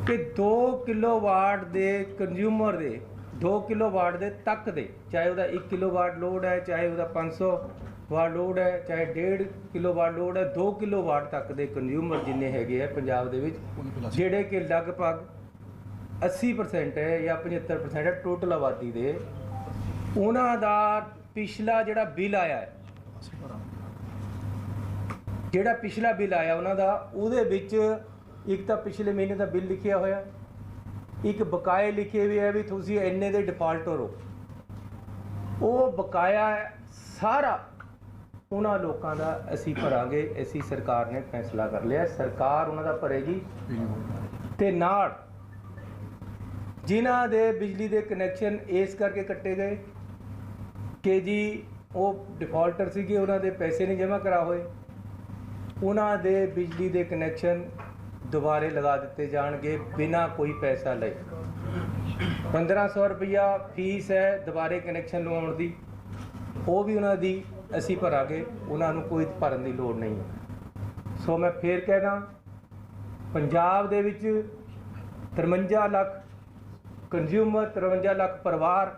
ਕਿ 2 ਕਿਲੋਵਾਟ ਦੇ ਕੰਜ਼ਿਊਮਰ ਦੇ 2 ਕਿਲੋਵਾਟ ਦੇ ਤੱਕ ਦੇ, ਚਾਹੇ ਉਹਦਾ 1 ਕਿਲੋਵਾਟ ਲੋਡ ਹੈ, ਚਾਹੇ ਉਹਦਾ 500 ਵਾਟ ਲੋਡ ਹੈ, ਚਾਹੇ 1.5 ਕਿਲੋਵਾਟ ਲੋਡ ਹੈ, 2 ਕਿਲੋਵਾਟ ਤੱਕ ਦੇ ਕੰਜ਼ਿਊਮਰ ਜਿੰਨੇ ਹੈਗੇ ਆ ਪੰਜਾਬ ਦੇ ਵਿੱਚ, ਜਿਹੜੇ ਕਿ ਲਗਭਗ 80% ਹੈ ਜਾਂ 75% ਹੈ ਟੋਟਲ ਆਬਾਦੀ ਦੇ, ਉਹਨਾਂ ਦਾ ਪਿਛਲਾ ਜਿਹੜਾ ਬਿੱਲ ਆਇਆ ਹੈ, ਜਿਹੜਾ ਪਿਛਲਾ ਬਿੱਲ ਆਇਆ ਉਹਨਾਂ ਦਾ, ਉਹਦੇ ਵਿੱਚ ਇੱਕ ਤਾਂ ਪਿਛਲੇ ਮਹੀਨੇ ਦਾ ਬਿੱਲ ਲਿਖਿਆ ਹੋਇਆ, ਇੱਕ ਬਕਾਏ ਲਿਖੇ ਹੋਏ ਹੈ ਵੀ ਤੁਸੀਂ ਇੰਨੇ ਦੇ ਡਿਫਾਲਟਰ ਹੋ। ਉਹ ਬਕਾਇਆ ਸਾਰਾ ਉਹਨਾਂ ਲੋਕਾਂ ਦਾ ਅਸੀਂ ਭਰਾਂਗੇ। ਅਸੀਂ ਸਰਕਾਰ ਨੇ ਫੈਸਲਾ ਕਰ ਲਿਆ, ਸਰਕਾਰ ਉਹਨਾਂ ਦਾ ਭਰੇਗੀ। ਤੇ ਨਾਲ ਜਿਨ੍ਹਾਂ ਦੇ ਬਿਜਲੀ ਦੇ ਕਨੈਕਸ਼ਨ ਇਸ ਕਰਕੇ ਕੱਟੇ ਗਏ ਕਿ ਜੀ ਉਹ ਡਿਫਾਲਟਰ ਸੀਗੇ, ਉਹਨਾਂ ਦੇ ਪੈਸੇ ਨਹੀਂ ਜਮ੍ਹਾਂ ਕਰਾ ਹੋਏ, ਉਹਨਾਂ ਦੇ ਬਿਜਲੀ ਦੇ ਕਨੈਕਸ਼ਨ ਦੁਬਾਰੇ ਲਗਾ ਦਿੱਤੇ ਜਾਣਗੇ ਬਿਨਾਂ ਕੋਈ ਪੈਸਾ ਲਏ। 1500 ਰੁਪਇਆ ਫੀਸ ਹੈ ਦੁਬਾਰੇ ਕਨੈਕਸ਼ਨ ਲਵਾਉਣ ਦੀ, ਉਹ ਵੀ ਉਹਨਾਂ ਦੀ ਅਸੀਂ ਭਰਾਂਗੇ, ਉਹਨਾਂ ਨੂੰ ਕੋਈ ਭਰਨ ਦੀ ਲੋੜ ਨਹੀਂ ਹੈ। ਸੋ ਮੈਂ ਫੇਰ ਕਹਿਣਾ, ਪੰਜਾਬ ਦੇ ਵਿੱਚ 53 ਲੱਖ ਕੰਜ਼ਿਊਮਰ, 53 ਲੱਖ ਪਰਿਵਾਰ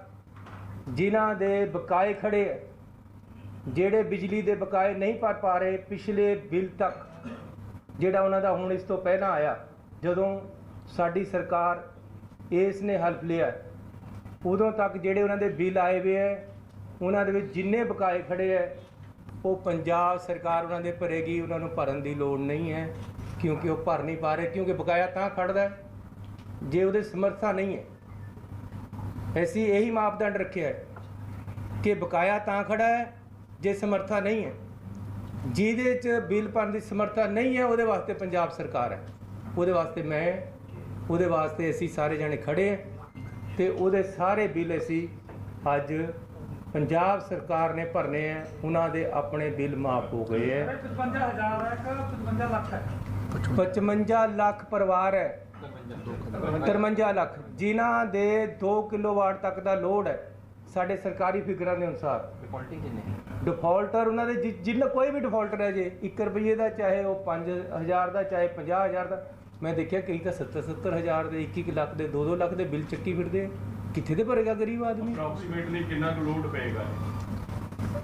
ਜਿਨ੍ਹਾਂ ਦੇ ਬਕਾਏ ਖੜੇ ਹੈ, ਜਿਹੜੇ ਬਿਜਲੀ ਦੇ ਬਕਾਏ ਨਹੀਂ ਭਰ ਪਾ ਰਹੇ ਪਿਛਲੇ ਬਿੱਲ ਤੱਕ, ਜਿਹੜਾ ਉਹਨਾਂ ਦਾ ਹੁਣ ਇਸ ਤੋਂ ਪਹਿਲਾਂ ਆਇਆ, ਜਦੋਂ ਸਾਡੀ ਸਰਕਾਰ ਇਸ ਨੇ ਹਲਫ ਲਿਆ, ਉਦੋਂ ਤੱਕ ਜਿਹੜੇ ਉਹਨਾਂ ਦੇ ਬਿੱਲ ਆਏ ਹੋਏ ਹੈ, ਉਹਨਾਂ ਦੇ ਵਿੱਚ ਜਿੰਨੇ ਬਕਾਏ ਖੜੇ ਹੈ ਉਹ ਪੰਜਾਬ ਸਰਕਾਰ ਉਹਨਾਂ ਦੇ ਭਰੇਗੀ, ਉਹਨਾਂ ਨੂੰ ਭਰਨ ਦੀ ਲੋੜ ਨਹੀਂ ਹੈ, क्योंकि वो भर नहीं पा रहे, क्योंकि बकाया तां खड़दा है जे ਉਹਦੇ ਸਮਰੱਥਾ नहीं है। ऐसी यही मापदंड रखे है कि बकाया तां खड़ा है जे समर्था नहीं है। ਜਿਹਦੇ 'ਚ ਬਿੱਲ ਭਰਨ ਦੀ ਸਮਰੱਥਾ ਨਹੀਂ ਹੈ ਉਹਦੇ ਵਾਸਤੇ ਪੰਜਾਬ ਸਰਕਾਰ ਹੈ, ਉਹਦੇ ਵਾਸਤੇ ਮੈਂ, ਉਹਦੇ ਵਾਸਤੇ ਅਸੀਂ ਸਾਰੇ ਜਣੇ ਖੜੇ ਹਾਂ ਤੇ ਉਹਦੇ ਸਾਰੇ ਬਿੱਲ ਅਸੀਂ ਅੱਜ ਪੰਜਾਬ ਸਰਕਾਰ ਨੇ ਭਰਨੇ ਹੈ। ਉਹਨਾਂ ਦੇ ਆਪਣੇ ਬਿੱਲ ਮਾਫ ਹੋ ਗਏ ਹੈ। 55,000 ਹੈ ਕਿ 55 ਲੱਖ ਹੈ? 55 ਲੱਖ ਪਰਿਵਾਰ ਹੈ, 53 ਲੱਖ ਜਿਨ੍ਹਾਂ ਦੇ 2 ਕਿਲੋਵਾਟ ਤੱਕ ਦਾ ਲੋਡ ਹੈ। ਸਾਡੇ ਸਰਕਾਰੀ ਫਿਗਰਾਂ ਦੇ ਅਨੁਸਾਰ डिफॉल्टर उन्होंने जिन्ना कोई भी डिफॉल्टर है जे 1 रुपये का, चाहे वो 5,000 का, चाहे 50,000 का। मैं देखा कई तो 70,000 के, 1 लाख के, 2 लाख के बिल चक्की फिरते कितने दे भरेगा गरीब आदमी? अप्रोक्सीमेटली कितना लोड पेगा?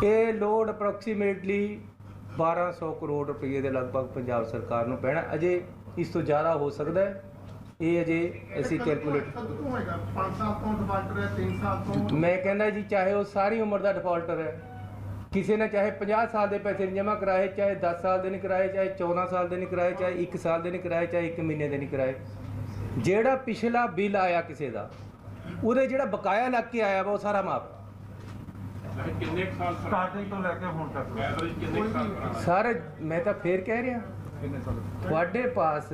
ये लोड अप्रोक्सीमेटली 1200 करोड़ रुपये के लगभग पंजाब सरकार को पैना। अजे इस तो ज़्यादा हो सकता है, ये अजे असी कैलकुलेट। 5 साल तो डिफॉल्टर है, 3 साल तो मैं कहना जी चाहे वो सारी उम्र का डिफॉल्टर है, किसी ने चाहे 50 साल के पैसे नहीं जमा कराए, चाहे 10 साल के नहीं कराए, चाहे 14 साल के नहीं कराए, चाहे 1 साल के नहीं कराए, चाहे 1 महीने के नहीं कराए। ਜਿਹੜਾ पिछला बिल आया किसी का ਉਹਦੇ ਜਿਹੜਾ ਬਕਾਇਆ ਲੱਗ ਕੇ ਆਇਆ ਵਾ ਉਹ ਸਾਰਾ ਮਾਫ। ਕਿੰਨੇ ਸਾਲ ਸਟਾਰਟਿੰਗ ਤੋਂ ਲੈ ਕੇ ਹੁਣ ਤੱਕ ਐਵਰੇਜ ਕਿੰਨੇ ਸਾਲ? ਸਰ ਮੈਂ ਤਾਂ ਫੇਰ ਕਹਿ ਰਿਹਾ ਤੁਹਾਡੇ ਪਾਸ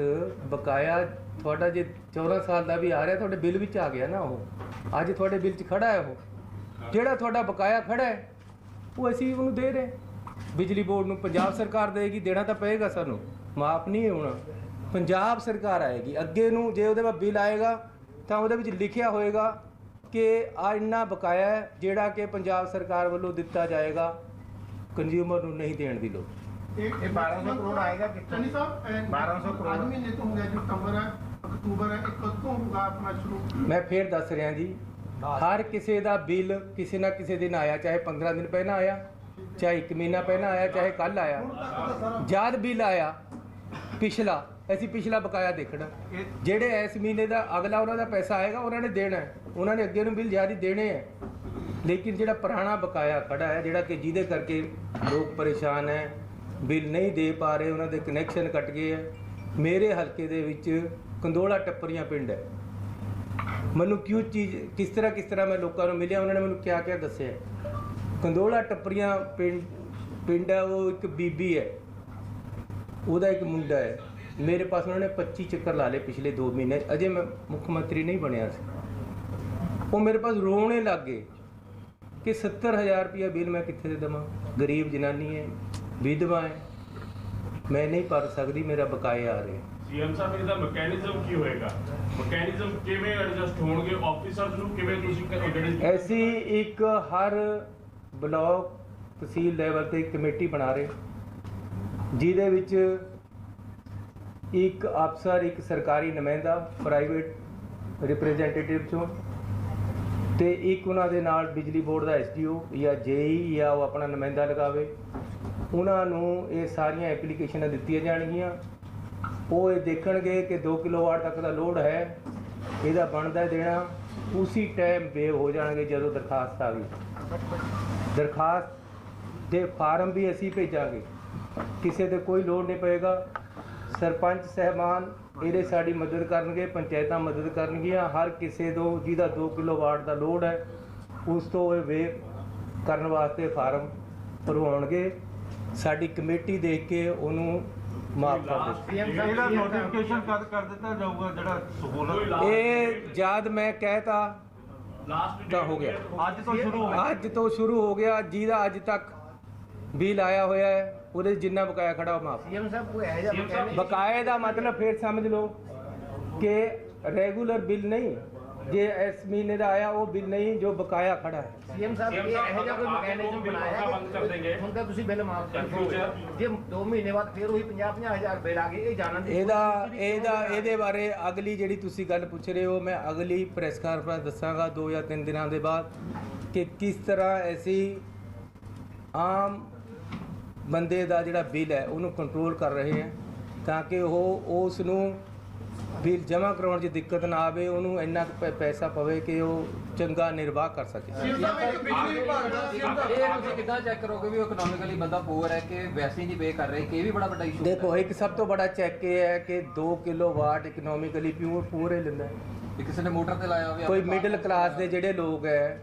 ਬਕਾਇਆ ਤੁਹਾਡਾ ਜੇ 14 ਸਾਲ ਦਾ ਵੀ ਆ ਰਿਹਾ, ਤੁਹਾਡੇ ਬਿੱਲ ਵਿੱਚ ਆ ਗਿਆ ਨਾ, ਉਹ ਅੱਜ ਤੁਹਾਡੇ ਬਿੱਲ 'ਚ ਖੜਾ ਹੈ। ਉਹ ਜਿਹੜਾ ਤੁਹਾਡਾ ਬਕਾਇਆ ਖੜਾ ਹੈ ਉਹ ਅਸੀਂ ਉਹਨੂੰ ਦੇ ਰਹੇ। ਬਿਜਲੀ ਬੋਰਡ ਨੂੰ ਪੰਜਾਬ ਸਰਕਾਰ ਦੇਗੀ, ਦੇਣਾ ਤਾਂ ਪਏਗਾ ਸਾਨੂੰ, ਮਾਫ ਨਹੀਂ ਹੋਣਾ। ਪੰਜਾਬ ਸਰਕਾਰ ਆਏਗੀ ਅੱਗੇ ਨੂੰ, ਜੇ ਉਹਦੇ ਬਾਅਦ ਬਿੱਲ ਆਏਗਾ ਤਾਂ ਉਹਦੇ ਵਿੱਚ ਲਿਖਿਆ ਹੋਏਗਾ ਕਿ ਆ ਇੰਨਾ ਬਕਾਇਆ ਹੈ ਜਿਹੜਾ ਕਿ ਪੰਜਾਬ ਸਰਕਾਰ ਵੱਲੋਂ ਦਿੱਤਾ ਜਾਏਗਾ, ਕੰਜ਼ਿਊਮਰ ਨੂੰ ਨਹੀਂ ਦੇਣ ਦੀ ਲੋੜ। ये 1200 करोड़ आएगा चन्नी साहब? 1200 करोड़ महीने तो होंगे, जो सितंबर है, अक्टूबर है, 1 तो होगा अपना शुरू। मैं फिर दस रहा जी, हर किसी का बिल किसी ना किसी दिन आया, चाहे 15 दिन पहला आया, चाहे 1 महीना पहला आया, चाहे कल आया। जद बिल आया पिछला, ऐसी पिछला बकाया देखना, जेडे इस महीने का अगला उन्होंने पैसा आएगा उन्होंने देना है, उन्होंने अगे नूं बिल जारी देने हैं। लेकिन जो पुराना बकाया खड़ा है, जोड़ा कि जिदे करके लोग परेशान है, बिल नहीं दे पा रहे, उन्होंने कनैक्शन कट गए है। मेरे हल्के दे विच कंदोला टप्परियां पिंड है, मैनू क्यों चीज़ किस तरह मैं लोगों को मिलिया, उन्होंने मैनू क्या क्या दसिया। कंदोला टप्परियां पिंड है, वो एक बीबी है, ਉਹਦਾ एक मुंडा है, मेरे पास उन्होंने 25 चक्कर ला ले पिछले 2 महीने, अजे मैं मुख्यमंत्री नहीं बनया सी। वो मेरे पास रोने लग गए कि 70,000 रुपया बिल मैं कितने दे देवां, गरीब जनानी है, विधवा है, मैं नहीं भर सकती, मेरा बकाए आ रहे। ਸੀਐਮ ਸਾਹਿਬ ਇਹਦਾ ਮੈਕੈਨਿਜ਼ਮ ਕੀ ਹੋਏਗਾ? ਮੈਕੈਨਿਜ਼ਮ ਕਿਵੇਂ ਐਡਜਸਟ ਹੋਣਗੇ? ਆਫੀਸਰਸ ਨੂੰ ਕਿਵੇਂ ਤੁਸੀਂ ਜਿਹੜੇ ऐसी एक हर ब्लॉक तहसील लेवल ਤੇ कमेटी बना रहे, ਜਿਹਦੇ ਵਿੱਚ एक अफसर, एक सरकारी नुमाइंदा प्राइवेट रिप्रेजेंटेटिव ਚੋਂ ਤੇ ਇੱਕ ਉਹਨਾਂ ਦੇ ਨਾਲ ਬਿਜਲੀ ਬੋਰਡ ਦਾ ਐਸਡੀਓ ਜਾਂ ਜੇਈ ਜਾਂ ਉਹ ਆਪਣਾ ਨੁਮਾਇੰਦਾ ਲਗਾਵੇ। ਉਹਨਾਂ ਨੂੰ ਇਹ ਸਾਰੀਆਂ ਐਪਲੀਕੇਸ਼ਨਾਂ ਦਿੱਤੀਆਂ ਜਾਣਗੀਆਂ, ਉਹ ਇਹ ਦੇਖਣਗੇ ਕਿ 2 ਕਿਲੋਵਾਟ ਤੱਕ ਦਾ ਲੋਡ ਹੈ, ਇਹਦਾ ਬਣਦਾ ਦੇਣਾ, ਉਸੇ ਟਾਈਮ ਵੇਵ ਹੋ ਜਾਣਗੇ ਜਦੋਂ ਦਰਖਾਸਤ ਆ ਗਈ। ਦਰਖਾਸਤ ਦੇ ਫਾਰਮ ਵੀ ਅਸੀਂ ਭੇਜਾਂਗੇ, ਕਿਸੇ ਤੇ ਕੋਈ ਲੋੜ ਨਹੀਂ ਪਏਗਾ। ਸਰਪੰਚ ਸਹਿਬਾਨ ਇਹਦੇ ਸਾਡੀ ਮਦਦ ਕਰਨਗੇ, ਪੰਚਾਇਤਾਂ ਮਦਦ ਕਰਨਗੀਆਂ। ਹਰ ਕਿਸੇ ਤੋਂ ਜਿਹਦਾ 2 ਕਿਲੋਵਾਟ ਦਾ ਲੋਡ ਹੈ ਉਸ ਤੋਂ ਇਹ ਵੇਵ ਕਰਨ ਵਾਸਤੇ ਫਾਰਮ ਭਰਵਾਉਣਗੇ। ਸਾਡੀ ਕਮੇਟੀ ਦੇਖ ਕੇ ਉਹਨੂੰ ਮਾਫ ਕਰ ਦਿੱਤੀ। ਇਹਦਾ ਨੋਟੀਫਿਕੇਸ਼ਨ ਕਦ ਕਰ ਦਿੱਤਾ ਜਾਊਗਾ ਜਿਹੜਾ ਸਹੂਲਤ? ਇਹ ਜਦ ਮੈਂ ਕਹਿਤਾ ਤਾਂ ਹੋ ਗਿਆ, ਅੱਜ ਤੋਂ ਸ਼ੁਰੂ ਹੋ ਗਿਆ। ਜਿਹਦਾ ਅੱਜ ਤੱਕ ਬਿੱਲ ਆਇਆ ਹੋਇਆ ਹੈ ਉਹਦੇ ਜਿੰਨਾ ਬਕਾਇਆ ਖੜਾ ਮਾਫ। ਬਕਾਏ ਦਾ ਮਤਲਬ ਫਿਰ ਸਮਝ ਲਓ ਕਿ ਰੈਗੂਲਰ ਬਿੱਲ ਨਹੀਂ, ਜੇ ਇਸ ਮਹੀਨੇ ਦਾ ਆਇਆ ਉਹ ਬਿੱਲ ਨਹੀਂ, ਜੋ ਬਕਾਇਆ ਖੜਾ ਹੈ। ਸੀਐਮ ਸਾਹਿਬ ਇਹ ਇਹੋ ਜਿਹਾ ਕੋਈ ਮੈਕੈਨਿਜ਼ਮ ਬਣਾਇਆ ਹੁਣ ਤਾਂ ਤੁਸੀਂ ਬਿੱਲ ਮਾਫ ਕਰ ਦਿਓਗੇ, ਜੇ 2 ਮਹੀਨੇ ਬਾਅਦ ਫਿਰ ਉਹੀ 50,000 ਬਿੱਲ ਆ ਗਏ, ਇਹ ਜਾਣਨ ਦੀ ਇਹਦੇ ਬਾਰੇ ਅਗਲੀ ਜਿਹੜੀ ਤੁਸੀਂ ਗੱਲ ਪੁੱਛ ਰਹੇ ਹੋ, ਮੈਂ ਅਗਲੀ ਪ੍ਰੈਸ ਕਾਨਫਰੰਸ ਦੱਸਾਂਗਾ 2 ਜਾਂ 3 ਦਿਨਾਂ ਦੇ ਬਾਅਦ ਕਿ ਕਿਸ ਤਰ੍ਹਾਂ ਐਸੀ ਆਮ ਬੰਦੇ ਦਾ ਜਿਹੜਾ ਬਿੱਲ ਹੈ ਉਹਨੂੰ ਕੰਟਰੋਲ ਕਰ ਰਹੇ ਹੈ, ਤਾਂ ਕਿ ਉਹ ਉਸ ਨੂੰ ਬਿੱਲ ਜਮ੍ਹਾਂ ਕਰਾਉਣ 'ਚ ਦਿੱਕਤ ਨਾ ਆਵੇ, ਉਹਨੂੰ ਇੰਨਾ ਕੁ ਪੈਸਾ ਪਵੇ ਕਿ ਉਹ ਚੰਗਾ ਨਿਰਵਾਹ ਕਰ ਸਕੇ। ਸੀਐਮ ਸਾਹਿਬ ਇੱਕ ਬਿਜਲੀ ਵਿਭਾਗ ਦਾ ਸੀਐਮ ਸਾਹਿਬ ਇਹ ਤੁਸੀਂ ਕਿੱਦਾਂ ਚੈੱਕ ਕਰੋਗੇ ਵੀ ਉਹ ਇਕਨੋਮਿਕਲੀ ਬੰਦਾ ਪੂਅਰ ਹੈ ਕਿ ਵੈਸੇ ਹੀ ਨਹੀਂ ਪੇ ਕਰ ਰਹੇ, ਕਿ ਇਹ ਵੀ ਬੜਾ ਵੱਡਾ ਇਸ਼ੂ ਦੇਖੋ ਇੱਕ ਸਭ ਤੋਂ ਬੜਾ ਚੈੱਕ ਇਹ ਹੈ ਕਿ 2 ਕਿਲੋਵਾਟ ਇਕਨੋਮਿਕਲੀ ਪੂਰੇ ਲੈਂਦਾ ਹੈ। ਕਿਸੇ ਨੇ ਮੋਟਰ ਤੇ ਲਾਇਆ ਹੋਵੇ, ਕੋਈ ਮਿਡਲ ਕਲਾਸ ਦੇ ਜਿਹੜੇ ਲੋਕ ਹੈ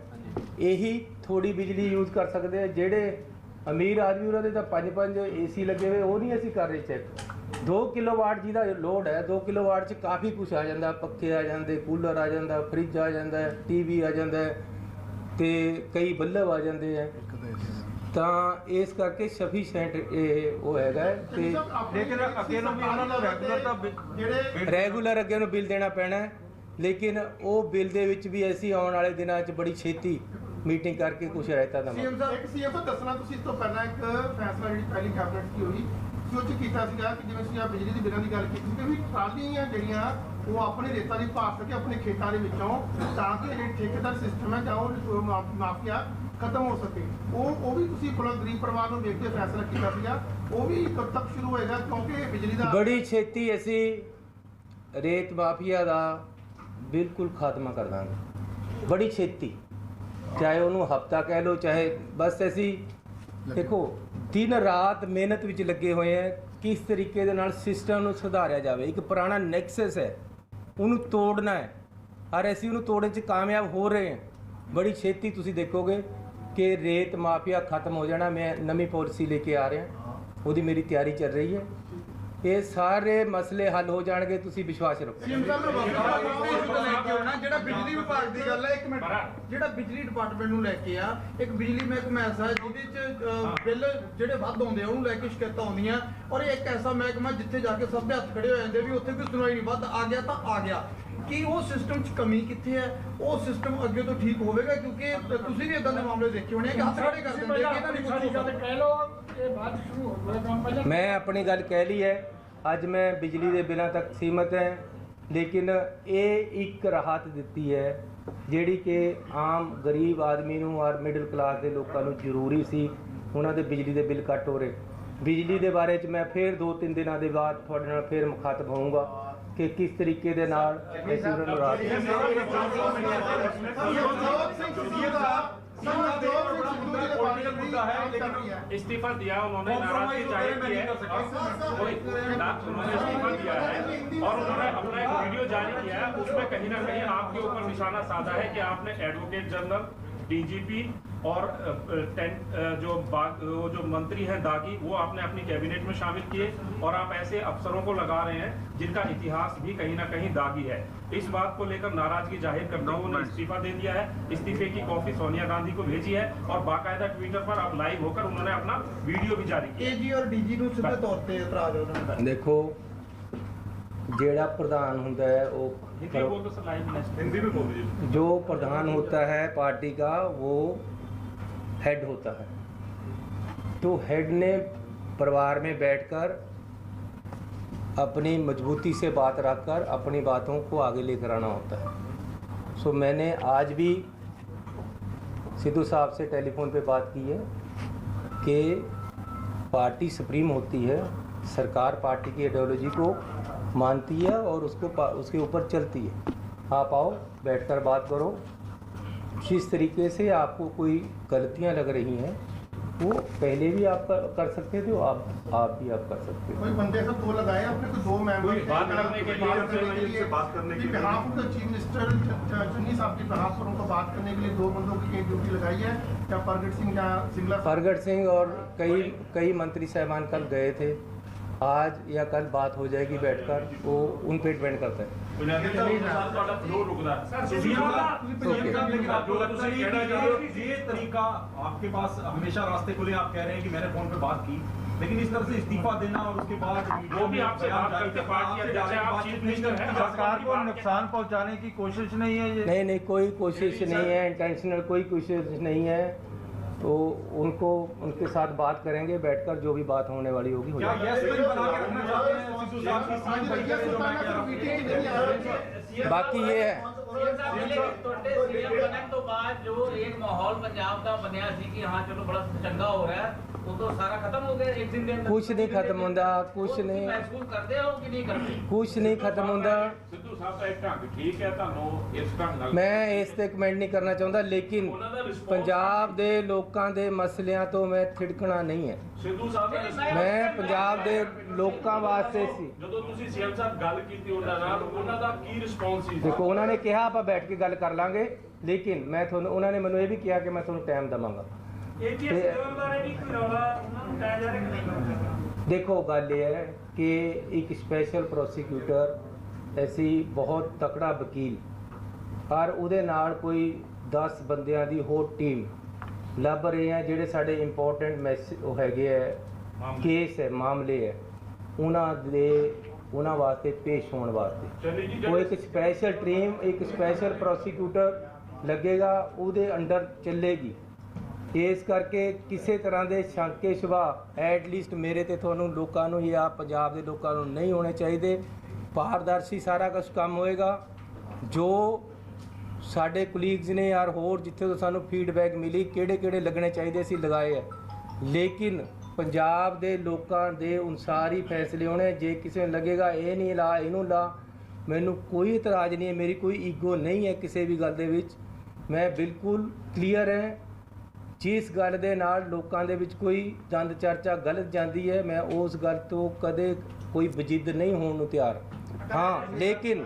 ਇਹੀ ਥੋੜੀ ਬਿਜਲੀ ਯੂਜ਼ ਕਰ ਸਕਦੇ ਆ। ਜਿਹੜੇ ਅਮੀਰ ਆਦਮੀ ਉਹਨਾਂ ਦੇ ਤਾਂ 5-5 ਏਸੀ ਲੱਗੇ ਹੋਏ, ਉਹ ਨਹੀਂ ਅਸੀਂ ਕਰ ਰਹੇ ਚੈੱਕ। 2 ਕਿਲੋਵਾਟ ਜਿਹਦਾ ਲੋਡ ਹੈ, 2 ਕਿਲੋਵਾਟ 'ਚ ਕਾਫੀ ਕੁਝ ਆ ਜਾਂਦਾ, ਪੱਖੇ ਆ ਜਾਂਦੇ, ਕੂਲਰ ਆ ਜਾਂਦਾ, ਫਰਿੱਜ ਆ ਜਾਂਦਾ, ਟੀਵੀ ਆ ਜਾਂਦਾ ਤੇ ਕਈ ਬੱਲਬ ਆ ਜਾਂਦੇ ਆ। ਤਾਂ ਇਸ ਕਰਕੇ ਸਫੀਸ਼ੀਐਂਟ ਇਹ ਉਹ ਹੈਗਾ ਤੇ ਲੇਕਿਨ ਅੱਗੇ ਨੂੰ ਵੀ ਉਹਨਾਂ ਨੂੰ ਰੈਗੂਲਰ ਤਾਂ ਜਿਹੜੇ ਰੈਗੂਲਰ ਅੱਗੇ ਨੂੰ ਬਿੱਲ ਦੇਣਾ ਪੈਣਾ ਹੈ, ਲੇਕਿਨ ਉਹ ਬਿੱਲ ਦੇ ਵਿੱਚ ਵੀ ਅਸੀਂ ਆਉਣ ਵਾਲੇ ਦਿਨਾਂ 'ਚ ਬੜੀ ਛੇਤੀ ਮੀਟਿੰਗ ਕਰਕੇ ਕੁਝ ਰਾਇਤਾ ਦੇਵਾਂਗੇ। ਸੀਐਮ ਸਾਹਿਬ ਦੱਸਣਾ, ਤੁਸੀਂ ਇਸ ਤੋਂ ਪਹਿਲਾਂ ਇੱਕ ਫੈਸਲਾ ਜਿਹੜੀ ਪਹਿਲੀ ਕੈਬਨਿਟ ਦੀ ਹੋਈ ਸੀ ਉਹ 'ਚ ਕੀਤਾ ਸੀਗਾ ਕਿ ਜਿਵੇਂ ਤੁਸੀਂ ਬਿਜਲੀ ਦੀ ਬਿੱਲਾਂ ਦੀ ਗੱਲ ਕੀਤੀ ਕਿ ਵੀ ਟਰਾਲੀਆਂ ਜਿਹੜੀਆਂ ਉਹ ਆਪਣੇ ਰੇਤਾਂ ਦੀ ਭਾਰ ਸਕੇ ਆਪਣੇ ਖੇਤਾਂ ਦੇ ਵਿੱਚੋਂ, ਤਾਂ ਕਿ ਜਿਹੜੀ ਠੇਕੇਦਾਰ ਸਿਸਟਮ ਹੈ ਜਾਂ ਉਹ ਮਾਫੀਆ ਖਤਮ ਹੋ ਸਕੇ। ਉਹ ਵੀ ਤੁਸੀਂ ਕੋਲ ਗਰੀਬ ਪਰਿਵਾਰ ਨੂੰ ਵੇਖ ਕੇ ਫੈਸਲਾ ਕੀਤਾ ਸੀਗਾ, ਉਹ ਵੀ ਕਦ ਤੱਕ ਸ਼ੁਰੂ ਹੋਏਗਾ? ਕਿਉਂਕਿ ਬਿਜਲੀ ਦਾ ਬੜੀ ਛੇਤੀ ਅਸੀਂ ਰੇਤ ਮਾਫੀਆ ਦਾ ਬਿਲਕੁਲ ਖਾਤਮਾ ਕਰ ਦਾਂਗੇ, ਬੜੀ ਛੇਤੀ। ਚਾਹੇ ਉਹਨੂੰ ਹਫਤਾ ਕਹਿ ਲਓ, ਚਾਹੇ ਬਸ ਅਸੀਂ ਦੇਖੋ ਦਿਨ ਰਾਤ ਮਿਹਨਤ ਵਿੱਚ ਲੱਗੇ ਹੋਏ ਹੈ ਕਿਸ ਤਰੀਕੇ ਦੇ ਨਾਲ ਸਿਸਟਮ ਨੂੰ ਸੁਧਾਰਿਆ ਜਾਵੇ। ਇੱਕ ਪੁਰਾਣਾ ਨੈਕਸਸ ਹੈ, ਉਹਨੂੰ ਤੋੜਨਾ ਹੈ, ਔਰ ਅਸੀਂ ਉਹਨੂੰ ਤੋੜਨ 'ਚ ਕਾਮਯਾਬ ਹੋ ਰਹੇ ਹਾਂ। ਬੜੀ ਛੇਤੀ ਤੁਸੀਂ ਦੇਖੋਗੇ ਕਿ ਰੇਤ ਮਾਫੀਆ ਖਤਮ ਹੋ ਜਾਣਾ। ਮੈਂ ਨਵੀਂ ਪਾਲਿਸੀ ਲੈ ਕੇ ਆ ਰਿਹਾ, ਉਹਦੀ ਮੇਰੀ ਤਿਆਰੀ ਚੱਲ ਰਹੀ ਹੈ। ਇਹ ਸਾਰੇ ਮਸਲੇ ਹੱਲ ਹੋ ਜਾਣਗੇ, ਤੁਸੀਂ ਵਿਸ਼ਵਾਸ ਰੱਖੋ। ਸੀਐਮ ਸਾਹਿਬ ਨੂੰ ਲੈ ਕੇ ਆਉਣਾ ਜਿਹੜਾ ਬਿਜਲੀ ਵਿਭਾਗ ਦੀ ਗੱਲ ਹੈ, ਇੱਕ ਮਿੰਟ, ਜਿਹੜਾ ਬਿਜਲੀ ਡਿਪਾਰਟਮੈਂਟ ਨੂੰ ਲੈ ਕੇ ਆ, ਇੱਕ ਬਿਜਲੀ ਮਹਿਕਮਾ ਐਸਾ ਹੈ ਜਿਹਦੇ 'ਚ ਬਿੱਲ ਜਿਹੜੇ ਵੱਧ ਆਉਂਦੇ ਆ ਉਹਨੂੰ ਲੈ ਕੇ ਸ਼ਿਕਾਇਤਾਂ ਆਉਂਦੀਆਂ, ਔਰ ਇਹ ਇੱਕ ਐਸਾ ਮਹਿਕਮਾ ਜਿੱਥੇ ਜਾ ਕੇ ਸਭ ਦੇ ਹੱਥ ਖੜੇ ਹੋ ਜਾਂਦੇ ਵੀ ਉੱਥੇ ਕੋਈ ਸੁਣਵਾਈ ਨਹੀਂ, ਵੱਧ ਆ ਗਿਆ ਤਾਂ ਆ ਗਿਆ। ਕਿ ਉਹ ਸਿਸਟਮ 'ਚ ਕਮੀ ਕਿੱਥੇ ਹੈ? ਉਹ ਸਿਸਟਮ ਅੱਗੇ ਤੋਂ ਠੀਕ ਹੋਵੇਗਾ? ਕਿਉਂਕਿ ਤੁਸੀਂ ਵੀ ਇਦਾਂ ਦੇ ਮਾਮਲੇ ਦੇਖੇ ਹੋਣੇ ਕਿ ਹੱਥ ਖੜੇ ਕਰ ਦਿੰਦੇ ਕਿ ਇਹਨਾਂ ਦੀ ਸਾਰੀ ਗੱਲ ਕਹਿ ਲਓ ਇਹ ਬਾਅਦ ਸ਼ੁਰੂ ਹੋ ਜਾਏਗਾ। ਮੈਂ ਆਪਣੀ ਗੱਲ ਕਹਿ ਲਈ ਹੈ, ਅੱਜ ਮੈਂ ਬਿਜਲੀ ਦੇ ਬਿੱਲਾਂ ਤੱਕ ਸੀਮਤ ਹੈ, ਲੇਕਿਨ ਇਹ ਇੱਕ ਰਾਹਤ ਦਿੱਤੀ ਹੈ ਜਿਹੜੀ ਕਿ ਆਮ ਗਰੀਬ ਆਦਮੀ ਨੂੰ ਔਰ ਮਿਡਲ ਕਲਾਸ ਦੇ ਲੋਕਾਂ ਨੂੰ ਜ਼ਰੂਰੀ ਸੀ। ਉਹਨਾਂ ਦੇ ਬਿਜਲੀ ਦੇ ਬਿੱਲ ਘੱਟ ਹੋ ਰਹੇ। ਬਿਜਲੀ ਦੇ ਬਾਰੇ 'ਚ ਮੈਂ ਫਿਰ 2-3 ਦਿਨਾਂ ਦੇ ਬਾਅਦ ਤੁਹਾਡੇ ਨਾਲ ਫਿਰ ਮੁਖਾਤਬ ਹੋਊਂਗਾ ਕਿ ਕਿਸ ਤਰੀਕੇ ਦੇ ਨਾਲ ਅਸੀਂ ਉਹਨਾਂ ਨੂੰ ਰਾਹਤ इस्तीफा दिया उन्होंने, नाराजगी जाहिर की है, उन्होंने इस्तीफा दिया है और उन्होंने अपना एक वीडियो जारी किया है। उसमें कहीं ना कहीं आपके ऊपर निशाना साधा है कि आपने एडवोकेट जनरल, डीजीपी और जो मंत्री हैं दागी, वो आपने अपनी कैबिनेट में शामिल किए और आप ऐसे अफसरों को लगा रहे हैं जिनका इतिहास भी कहीं ना कहीं दागी है। इस बात को लेकर नाराजगी जाहिर करता हूँ, उन्होंने इस्तीफा दे दिया है। इस्तीफे की कॉपी सोनिया गांधी को भेजी है और बाकायदा ट्विटर पर अब लाइव होकर उन्होंने अपना वीडियो भी जारी किया। एजी और डीजी ਨੂੰ ਸਿੱਧੇ ਤੌਰ ਤੇ ਇਤਰਾਜ਼ ਹੈ ਉਹਨਾਂ ਦਾ। ਦੇਖੋ ਜਿਹੜਾ प्रधान होता है वो हिंदी में बोल दीजिए। जो प्रधान होता है पार्टी का वो हेड होता है, तो हेड ने परिवार में बैठकर अपनी मजबूती से बात रखकर अपनी बातों को आगे लेकर आना होता है। सो मैंने आज भी सिद्धू साहब से टेलीफोन पे बात की है कि पार्टी सुप्रीम होती है, सरकार पार्टी की आइडियोलॉजी को मानती है और उसके ऊपर चलती है। आप आओ, बैठकर बात करो। जिस तरीके से आपको कोई गलतियां लग रही हैं वो पहले भी आप कर सकते थे, आप भी आप कर सकते थे। कोई बंदे सब दो लगाए आपने, कोई दो मेंबर बात करने के लिए बात करने के लिए behalf of the chief minister Channi साहब के बिहाफ पर उनको बात करने के लिए दो बंदों की ड्यूटी लगाई है, क्या प्रगट सिंह या सिंगला? प्रगट सिंह और कई मंत्री साहबान कल गए थे, आज या कल बात हो जाएगी बैठकर, वो उन पे डिपेंड करता है। ये तरीका आपके पास हमेशा रास्ते खुले, आप कह रहे हैं कि मैंने फोन पे बात की, लेकिन इस तरह से इस्तीफा देना और उसके बाद वो भी आपसे बात करके पार्टी अध्यक्ष हैं, आप चीफ मिनिस्टर हैं, सरकार को नुकसान पहुंचाने की कोशिश नहीं है ये? नहीं, कोई कोशिश नहीं है, इंटेंशनल कोई कोशिश नहीं है। तो उनको उनके साथ बात करेंगे बैठकर, जो भी बात होने वाली होगी हो जाएगी। बाकी ये है तो बाद जो एक माहौल पंजाब का बनया सी कि हाँ चलो बड़ा चंगा हो रहा है, वो तो सारा खत्म हो गया एक दिन के अंदर। कुछ नहीं खत्म होता, कुछ नहीं महसूस करते हो कि नहीं करते? कुछ नहीं खत्म होता। सिद्धू साहब का एक ढंग ठीक है, ਤੁਹਾਨੂੰ ਇਸ ਢੰਗ ਨਾਲ मैं इस ते कमेंट नहीं करना चाहता, लेकिन पंजाब दे लोकां दे मसलियां तो मैं थिड़कना नहीं है। ਸਿੱਧੂ ਸਾਹਿਬ ਦਾ मैं पंजाब दे लोकां वास्ते सी। ਜਦੋਂ ਤੁਸੀਂ ਸੀਐਮ ਸਾਹਿਬ ਗੱਲ ਕੀਤੀ ਉਹਨਾਂ ਨਾਲ, ਉਹਨਾਂ ਦਾ ਕੀ ਰਿਸਪੌਂਸ ਸੀ? देखो उन्होंने कहा आप बैठ के गल कर लांगे, लेकिन मैं थोड़ा उन्होंने मैंने ये भी किया कि मैं थोड़ा टाइम देवांगा। देखो गल ये है कि एक स्पैशल प्रोसीक्यूटर ऐसी बहुत तकड़ा वकील पर उहदे नाल कोई 10 बंदियां दी होर टीम ਲੱਭ ਰਹੇ हैं ਜਿਹੜੇ ਸਾਡੇ ਇੰਪੋਰਟੈਂਟ ਮੈਸੇਜ ਉਹ ਹੈਗੇ ਹੈ ਕੇਸ ਹੈ ਮਾਮਲੇ ਹੈ ਉਹਨਾਂ ਵਾਸਤੇ ਪੇਸ਼ ਹੋਣ ਵਾਸਤੇ ਉਹ ਇੱਕ ਸਪੈਸ਼ਲ ਟੀਮ ਇੱਕ ਸਪੈਸ਼ਲ ਪ੍ਰੋਸੀਕਿਊਟਰ ਲੱਗੇਗਾ, ਉਹਦੇ ਅੰਡਰ ਚੱਲੇਗੀ। ਇਸ ਕਰਕੇ ਕਿਸੇ ਤਰ੍ਹਾਂ ਦੇ ਸ਼ੰਕੇ ਸ਼ੁਬਾ ਐਟਲੀਸਟ ਮੇਰੇ ਤੇ ਤੁਹਾਨੂੰ ਲੋਕਾਂ ਨੂੰ ਜਾਂ ਪੰਜਾਬ ਦੇ ਲੋਕਾਂ ਨੂੰ ਨਹੀਂ ਹੋਣੇ ਚਾਹੀਦੇ। ਪਾਰਦਰਸ਼ੀ ਸਾਰਾ ਕੁਝ ਕੰਮ ਹੋਏਗਾ। ਜੋ ਸਾਡੇ ਕੁਲੀਗਸ ਨੇ ਯਾਰ ਹੋਰ ਜਿੱਥੇ ਤੋਂ ਸਾਨੂੰ ਫੀਡਬੈਕ ਮਿਲੀ ਕਿਹੜੇ ਲੱਗਣੇ ਚਾਹੀਦੇ ਸੀ ਲਗਾਏ ਹੈ, ਲੇਕਿਨ ਪੰਜਾਬ ਦੇ ਲੋਕਾਂ ਦੇ ਅਨੁਸਾਰ ਹੀ ਫੈਸਲੇ ਹੋਣੇ। ਜੇ ਕਿਸੇ ਨੂੰ ਲੱਗੇਗਾ ਇਹ ਨਹੀਂ ਲਾ ਇਹਨੂੰ ਲਾ, ਮੈਨੂੰ ਕੋਈ ਇਤਰਾਜ਼ ਨਹੀਂ ਹੈ, ਮੇਰੀ ਕੋਈ ਈਗੋ ਨਹੀਂ ਹੈ ਕਿਸੇ ਵੀ ਗੱਲ ਦੇ ਵਿੱਚ। ਮੈਂ ਬਿਲਕੁਲ ਕਲੀਅਰ ਹੈ। ਜਿਸ ਗੱਲ ਦੇ ਨਾਲ ਲੋਕਾਂ ਦੇ ਵਿੱਚ ਕੋਈ ਦੰਦ ਚਰਚਾ ਗਲਤ ਜਾਂਦੀ ਹੈ, ਮੈਂ ਉਸ ਗੱਲ ਤੋਂ ਕਦੇ ਕੋਈ ਵਜਿੱਦ ਨਹੀਂ ਹੋਣ ਨੂੰ ਤਿਆਰ। ਹਾਂ ਲੇਕਿਨ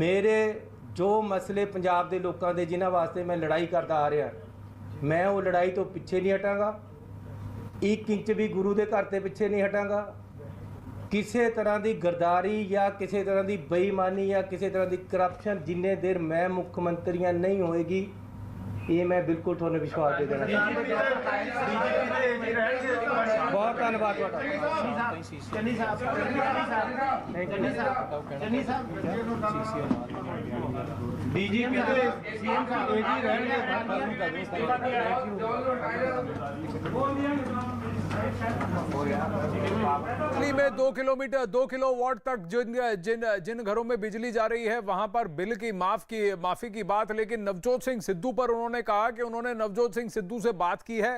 ਮੇਰੇ जो मसले पंजाब के लोगों के जिन्हों वास्ते मैं लड़ाई करता आ रहा, मैं वो लड़ाई तो पिछे नहीं हटांगा, एक इंच भी गुरु के घर के पिछे नहीं हटांगा। किसी तरह की गरदारी या किसी तरह की बेईमानी या किसी तरह की करप्शन जिन्ने देर मैं मुख्यमंत्री नहीं होएगी, ये मैं बिल्कुल थोड़े विश्वास दे देना। बहुत धन्यवाद। दिल्ली में 2 किलोमीटर 2 किलोवाट तक जिन घरों में बिजली जा रही है वहां पर बिल की माफी की बात, लेकिन नवजोत सिंह सिद्धू पर उन्होंने कहा कि उन्होंने नवजोत सिंह सिद्धू से बात की है,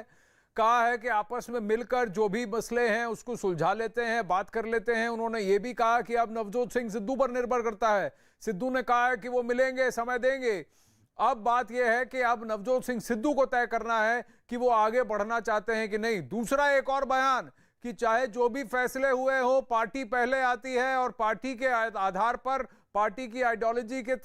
कहा है कि आपस में मिलकर जो भी मसले हैं उसको सुलझा लेते हैं, बात कर लेते हैं। उन्होंने ये भी कहा कि अब नवजोत सिंह सिद्धू पर निर्भर करता है। सिद्धू ने कहा है कि वो मिलेंगे, समय देंगे। अब बात यह है कि अब नवजोत सिंह सिद्धू को तय करना है कि वो आगे बढ़ना चाहते हैं कि नहीं। दूसरा एक और बयान कि चाहे जो भी फैसले हुए हो, पार्टी पहले आती है और पार्टी के आधार पर पार्टी की आइडियोलॉजी के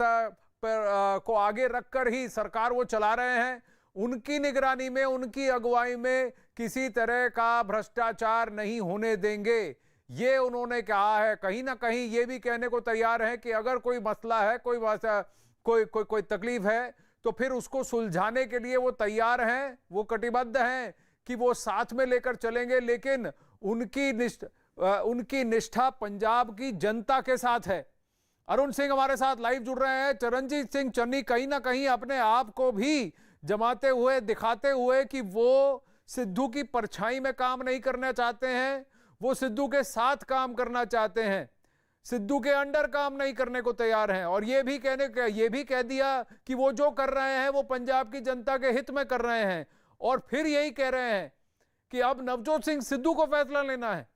को आगे रखकर ही सरकार वो चला रहे हैं। उनकी निगरानी में, उनकी अगुवाई में किसी तरह का भ्रष्टाचार नहीं होने देंगे, ये उन्होंने कहा है। कहीं ना कहीं ये भी कहने को तैयार है कि अगर कोई मसला है, कोई तकलीफ है तो फिर उसको सुलझाने के लिए वो तैयार हैं, वो कटिबद्ध हैं कि वो साथ में लेकर चलेंगे। लेकिन उनकी निष्ठा पंजाब की जनता के साथ है। अरुण सिंह हमारे साथ लाइव जुड़ रहे हैं। चरणजीत सिंह चन्नी कहीं ना कहीं अपने आप को भी जमाते हुए, दिखाते हुए कि वो सिद्धू की परछाई में काम नहीं करना चाहते हैं, वो सिद्धू के साथ काम करना चाहते हैं, सिद्धू के अंडर काम नहीं करने को तैयार हैं। और ये भी कह दिया कि वो जो कर रहे हैं वो पंजाब की जनता के हित में कर रहे हैं। और फिर यही कह रहे हैं कि अब नवजोत सिंह सिद्धू को फैसला लेना है।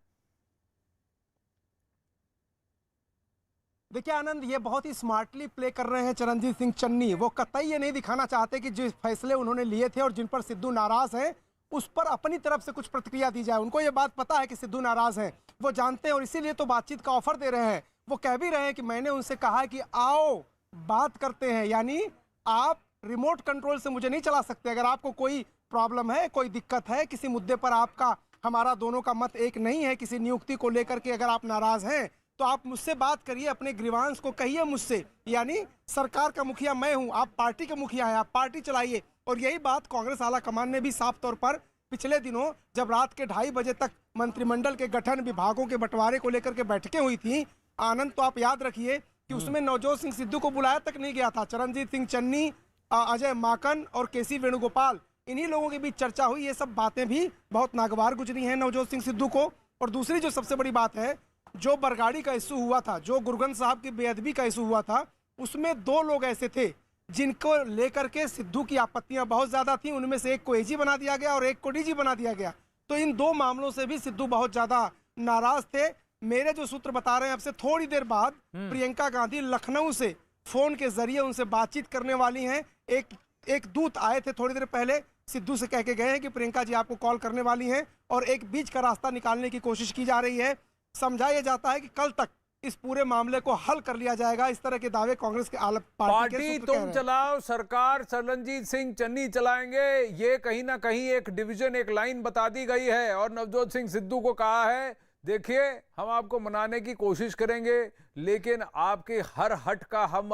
देखिए आनंद, ये बहुत ही स्मार्टली प्ले कर रहे हैं चरणजीत सिंह चन्नी। वो कतई ये नहीं दिखाना चाहते कि जिस फैसले उन्होंने लिए थे और जिन पर सिद्धू नाराज हैं उस पर अपनी तरफ से कुछ प्रतिक्रिया दी जाए। उनको ये बात पता है कि सिद्धू नाराज हैं, वो जानते हैं और इसीलिए तो बातचीत का ऑफर दे रहे हैं। वो कह भी रहे हैं कि मैंने उनसे कहा है कि आओ बात करते हैं, यानी आप रिमोट कंट्रोल से मुझे नहीं चला सकते। अगर आपको कोई प्रॉब्लम है, कोई दिक्कत है, किसी मुद्दे पर आपका हमारा दोनों का मत एक नहीं है, किसी नियुक्ति को लेकर के अगर आप नाराज हैं तो आप मुझसे बात करिए, अपने ग्रीवांस को कहिए मुझसे। यानी सरकार का मुखिया मैं हूं, आप पार्टी के मुखिया हैं, आप पार्टी चलाइए। और यही बात कांग्रेस आला कमान ने भी साफ तौर पर पिछले दिनों जब रात के 2:30 बजे तक मंत्रिमंडल के गठन, विभागों के बंटवारे को लेकर के बैठकें हुई थी आनंद, तो आप याद रखिए कि उसमें नवजोत सिंह सिद्धू को बुलाया तक नहीं गया था। चरणजीत सिंह चन्नी, अजय माकन और केसी वेणुगोपाल, इन्हीं लोगों के बीच चर्चा हुई। ये सब बातें भी बहुत नागवार गुजरी हैं नवजोत सिंह सिद्धू को। और दूसरी जो सबसे बड़ी बात है, जो बरगाड़ी का इशू हुआ था, जो गुरगन साहब की बेअदबी का इशू हुआ था, उसमें 2 लोग ऐसे थे जिनको लेकर के सिद्धू की आपत्तियां बहुत ज्यादा थी। उनमें से एक को एजी बना दिया गया और एक को डीजी बना दिया गया। तो इन 2 मामलों से भी सिद्धू बहुत ज्यादा नाराज थे। मेरे जो सूत्र बता रहे हैं, अब से थोड़ी देर बाद प्रियंका गांधी लखनऊ से फोन के जरिए उनसे बातचीत करने वाली हैं। एक दूत आए थे थोड़ी देर पहले, सिद्धू से कह के गए हैं कि प्रियंका जी आपको कॉल करने वाली हैं और एक बीच का रास्ता निकालने की कोशिश की जा रही है। समझाया जाता है कि कल तक इस पूरे मामले को हल कर लिया जाएगा। इस तरह के दावे कांग्रेस के पार्टी तुम चलाओ, सरकार चरणजीत सिंह चन्नी चलाएंगे, ये कहीं ना कहीं एक डिवीजन, एक लाइन बता दी गई है। और नवजोत सिंह सिद्धू को कहा है, देखिए हम आपको मनाने की कोशिश करेंगे, लेकिन आपके हर हट का हम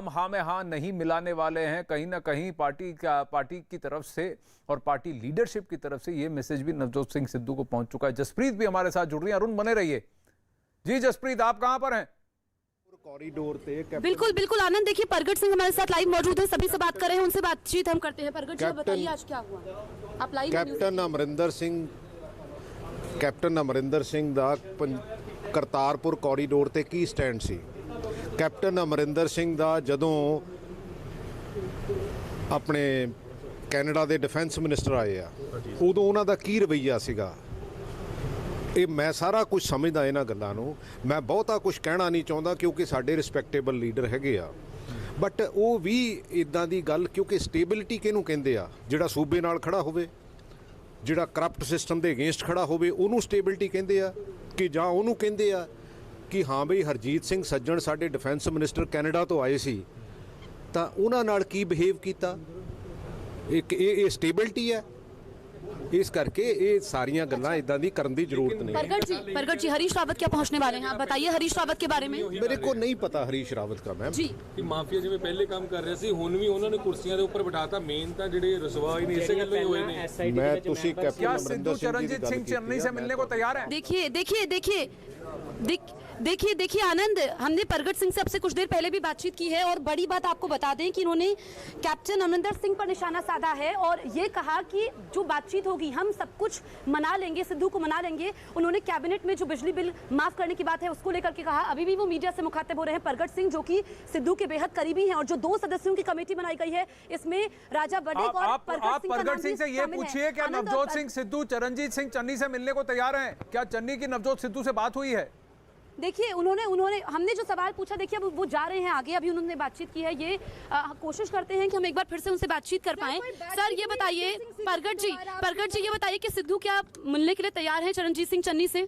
हाँ में हाँ नहीं मिलाने वाले हैं। कहीं ना कहीं पार्टी की तरफ से और पार्टी लीडरशिप की तरफ से ये मैसेज भी नवजोत सिंह सिद्धू को पहुंच चुका है। जसप्रीत भी हमारे साथ जुड़ रही है। अरुण बने रहिए। जी जसप्रीत, आप कहां पर हैं? कॉरिडोर पे बिल्कुल बिल्कुल आनंद, देखिए प्रगट सिंह हमारे साथ लाइव मौजूद है, सभी से बात कर रहे हैं, उनसे बातचीत हम करते हैं। प्रगट जी बताइए आज क्या हुआ? आप लाइव कैप्टन अमरिंदर सिंह ਦਾ ਕਰਤਾਰਪੁਰ ਕੋਰੀਡੋਰ ਤੇ ਕੀ ਸਟੈਂਡ ਸੀ? ਕੈਪਟਨ ਅਮਰਿੰਦਰ ਸਿੰਘ ਦਾ ਜਦੋਂ ਆਪਣੇ ਕੈਨੇਡਾ ਦੇ ਡਿਫੈਂਸ ਮਿਨਿਸਟਰ ਆਏ ਆ, ਉਦੋਂ ਉਹਨਾਂ ਦਾ ਕੀ ਰਵੱਈਆ ਸੀਗਾ? ਇਹ ਮੈਂ ਸਾਰਾ ਕੁਝ ਸਮਝਦਾ ਇਹਨਾਂ ਗੱਲਾਂ ਨੂੰ। ਮੈਂ ਬਹੁਤਾ ਕੁਝ ਕਹਿਣਾ ਨਹੀਂ ਚਾਹੁੰਦਾ ਕਿਉਂਕਿ ਸਾਡੇ ਰਿਸਪੈਕਟੇਬਲ ਲੀਡਰ ਹੈਗੇ ਆ, ਬਟ ਉਹ ਵੀ ਇਦਾਂ ਦੀ ਗੱਲ, ਕਿਉਂਕਿ ਸਟੇਬਿਲਿਟੀ ਕਿਹਨੂੰ ਕਹਿੰਦੇ ਆ? ਜਿਹੜਾ ਸੂਬੇ ਨਾਲ ਖੜਾ ਹੋਵੇ, ਜਿਹੜਾ ਕਰਪਟ ਸਿਸਟਮ ਦੇ ਅਗੇਂਸਟ ਖੜਾ ਹੋਵੇ, ਉਹਨੂੰ ਸਟੇਬਿਲਿਟੀ ਕਹਿੰਦੇ ਆ? ਕਿ ਜਾਂ ਉਹਨੂੰ ਕਹਿੰਦੇ ਆ ਕਿ ਹਾਂ ਬਈ ਹਰਜੀਤ ਸਿੰਘ ਸੱਜਣ ਸਾਡੇ ਡਿਫੈਂਸ ਮਿਨਿਸਟਰ ਕੈਨੇਡਾ ਤੋਂ ਆਏ ਸੀ ਤਾਂ ਉਹਨਾਂ ਨਾਲ ਕੀ ਬਿਹੇਵ ਕੀਤਾ? ਇਹ ਸਟੇਬਿਲਿਟੀ ਹੈ। इस करके ये सारियां गल्लां इदां दी करन दी जरूरत नहीं। प्रगट जी हरीश रावत क्या पहुंचने वाले हैं? आप बताइए हरीश रावत के बारे में। मेरे को नहीं पता हरीश रावत का मैम जी। माफिया जिवें पहले काम कर रहे सी, हुण भी उन्होंने कुर्सियां दे ऊपर बिठाता। मेन तां जिहड़े रसवा ही नहीं इसे गल्लों ही होए ने। मैं तुसी कैप्टन क्या सिद्धू चरणजीत सिंह चन्नी से मिलने को तैयार है? देखिए आनंद, हमने प्रगट सिंह से अब से कुछ देर पहले भी बातचीत की है और बड़ी बात आपको बता दें कि इन्होंने कैप्टन अमरिंदर सिंह पर निशाना साधा है और ये कहा कि जो बातचीत होगी हम सब कुछ मना लेंगे, सिद्धू को मना लेंगे। उन्होंने कैबिनेट में जो बिजली बिल माफ करने की बात है उसको लेकर के कहा। अभी भी वो मीडिया से मुखातिब हो रहे हैं प्रगट सिंह, जो कि सिद्धू के बेहद करीबी हैं। और जो 2 सदस्यों की कमेटी बनाई गई है, इसमें राजा बडेक और प्रगट सिंह से ये पूछिए, क्या नवजोत सिंह सिद्धू चरणजीत सिंह चन्नी से मिलने को तैयार हैं? क्या चन्नी की नवजोत सिद्धू से बात हुई है? देखिए उन्होंने हमने जो सवाल पूछा, देखिए अब वो जा रहे हैं आगे, अभी उन्होंने बातचीत की है। ये कोशिश करते हैं कि हम एक बार फिर से उनसे बातचीत कर पाएं। सर ये बताइए प्रगट जी ये बताइए कि सिद्धू क्या मिलने के लिए तैयार हैं चरणजीत सिंह चन्नी से?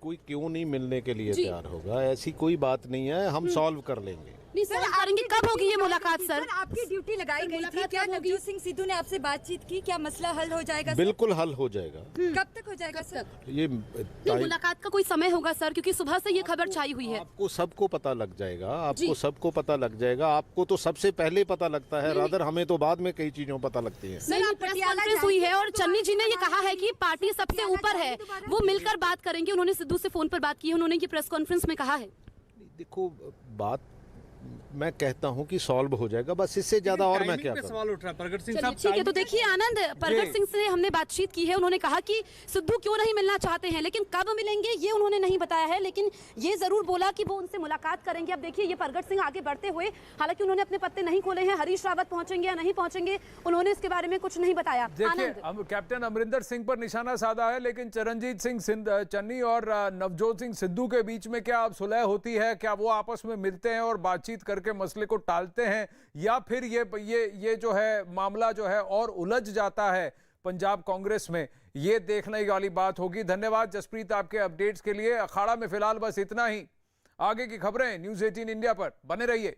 कोई क्यों नहीं मिलने के लिए तैयार होगा? ऐसी कोई बात नहीं है, हम सॉल्व कर लेंगे। नहीं सर, करेंगे। कब होगी ये मुलाकात? सर आपकी ड्यूटी लगाई गई थी, क्या नवजोत सिंह सिद्धू ने आपसे बातचीत की? क्या मसला हल हो जाएगा? बिल्कुल हल हो जाएगा। कब तक हो जाएगा सर? ये मुलाकात का कोई समय होगा सर? क्योंकि सुबह से ये खबर छाई हुई है। आपको सबको पता लग जाएगा, आपको सबको पता लग जाएगा। आपको तो सबसे पहले पता लगता है, रादर हमें तो बाद में कई चीजों पता लगती है। प्रेस कॉन्फ्रेंस हुई है और चन्नी जी ने ये कहा है कि पार्टी सबसे ऊपर है, वो मिलकर बात करेंगे। उन्होंने सिद्धू से फोन पर बात की है, उन्होंने ये प्रेस कॉन्फ्रेंस में कहा है। देखो बात मैं कहता हूं कि सॉल्व हो जाएगा, बस इससे ज्यादा और मैं क्या करूं? सवाल उठ रहा है प्रगट सिंह साहब। ठीक है, तो देखिए आनंद, प्रगट सिंह से हमने बातचीत की है। उन्होंने कहा कि सिद्धू क्यों नहीं मिलना चाहते हैं, लेकिन कब मिलेंगे ये उन्होंने नहीं बताया है, लेकिन ये जरूर बोला कि वो उनसे मुलाकात करेंगे। अब देखिए ये प्रगट सिंह आगे बढ़ते हुए, हालांकि उन्होंने अपने पत्ते नहीं खोले हैं, हरीश रावत पहुंचेंगे या नहीं पहुंचेंगे उन्होंने इसके बारे में कुछ नहीं बताया। देखिए कैप्टन अमरिंदर सिंह पर निशाना साधा है, लेकिन चरणजीत सिंह चन्नी और नवजोत सिंह सिद्धू के बीच में क्या अब सुलह होती है? क्या वो आपस में मिलते हैं और बातचीत करके मसले को टालते हैं, या फिर ये जो है मामला जो है और उलझ जाता है पंजाब कांग्रेस में? ये देखने वाली बात होगी। धन्यवाद जसप्रीत आपके अपडेट्स के लिए। अखाड़ा में फिलहाल बस इतना ही। आगे की खबरें न्यूज़ 18 इंडिया पर बने रहिए।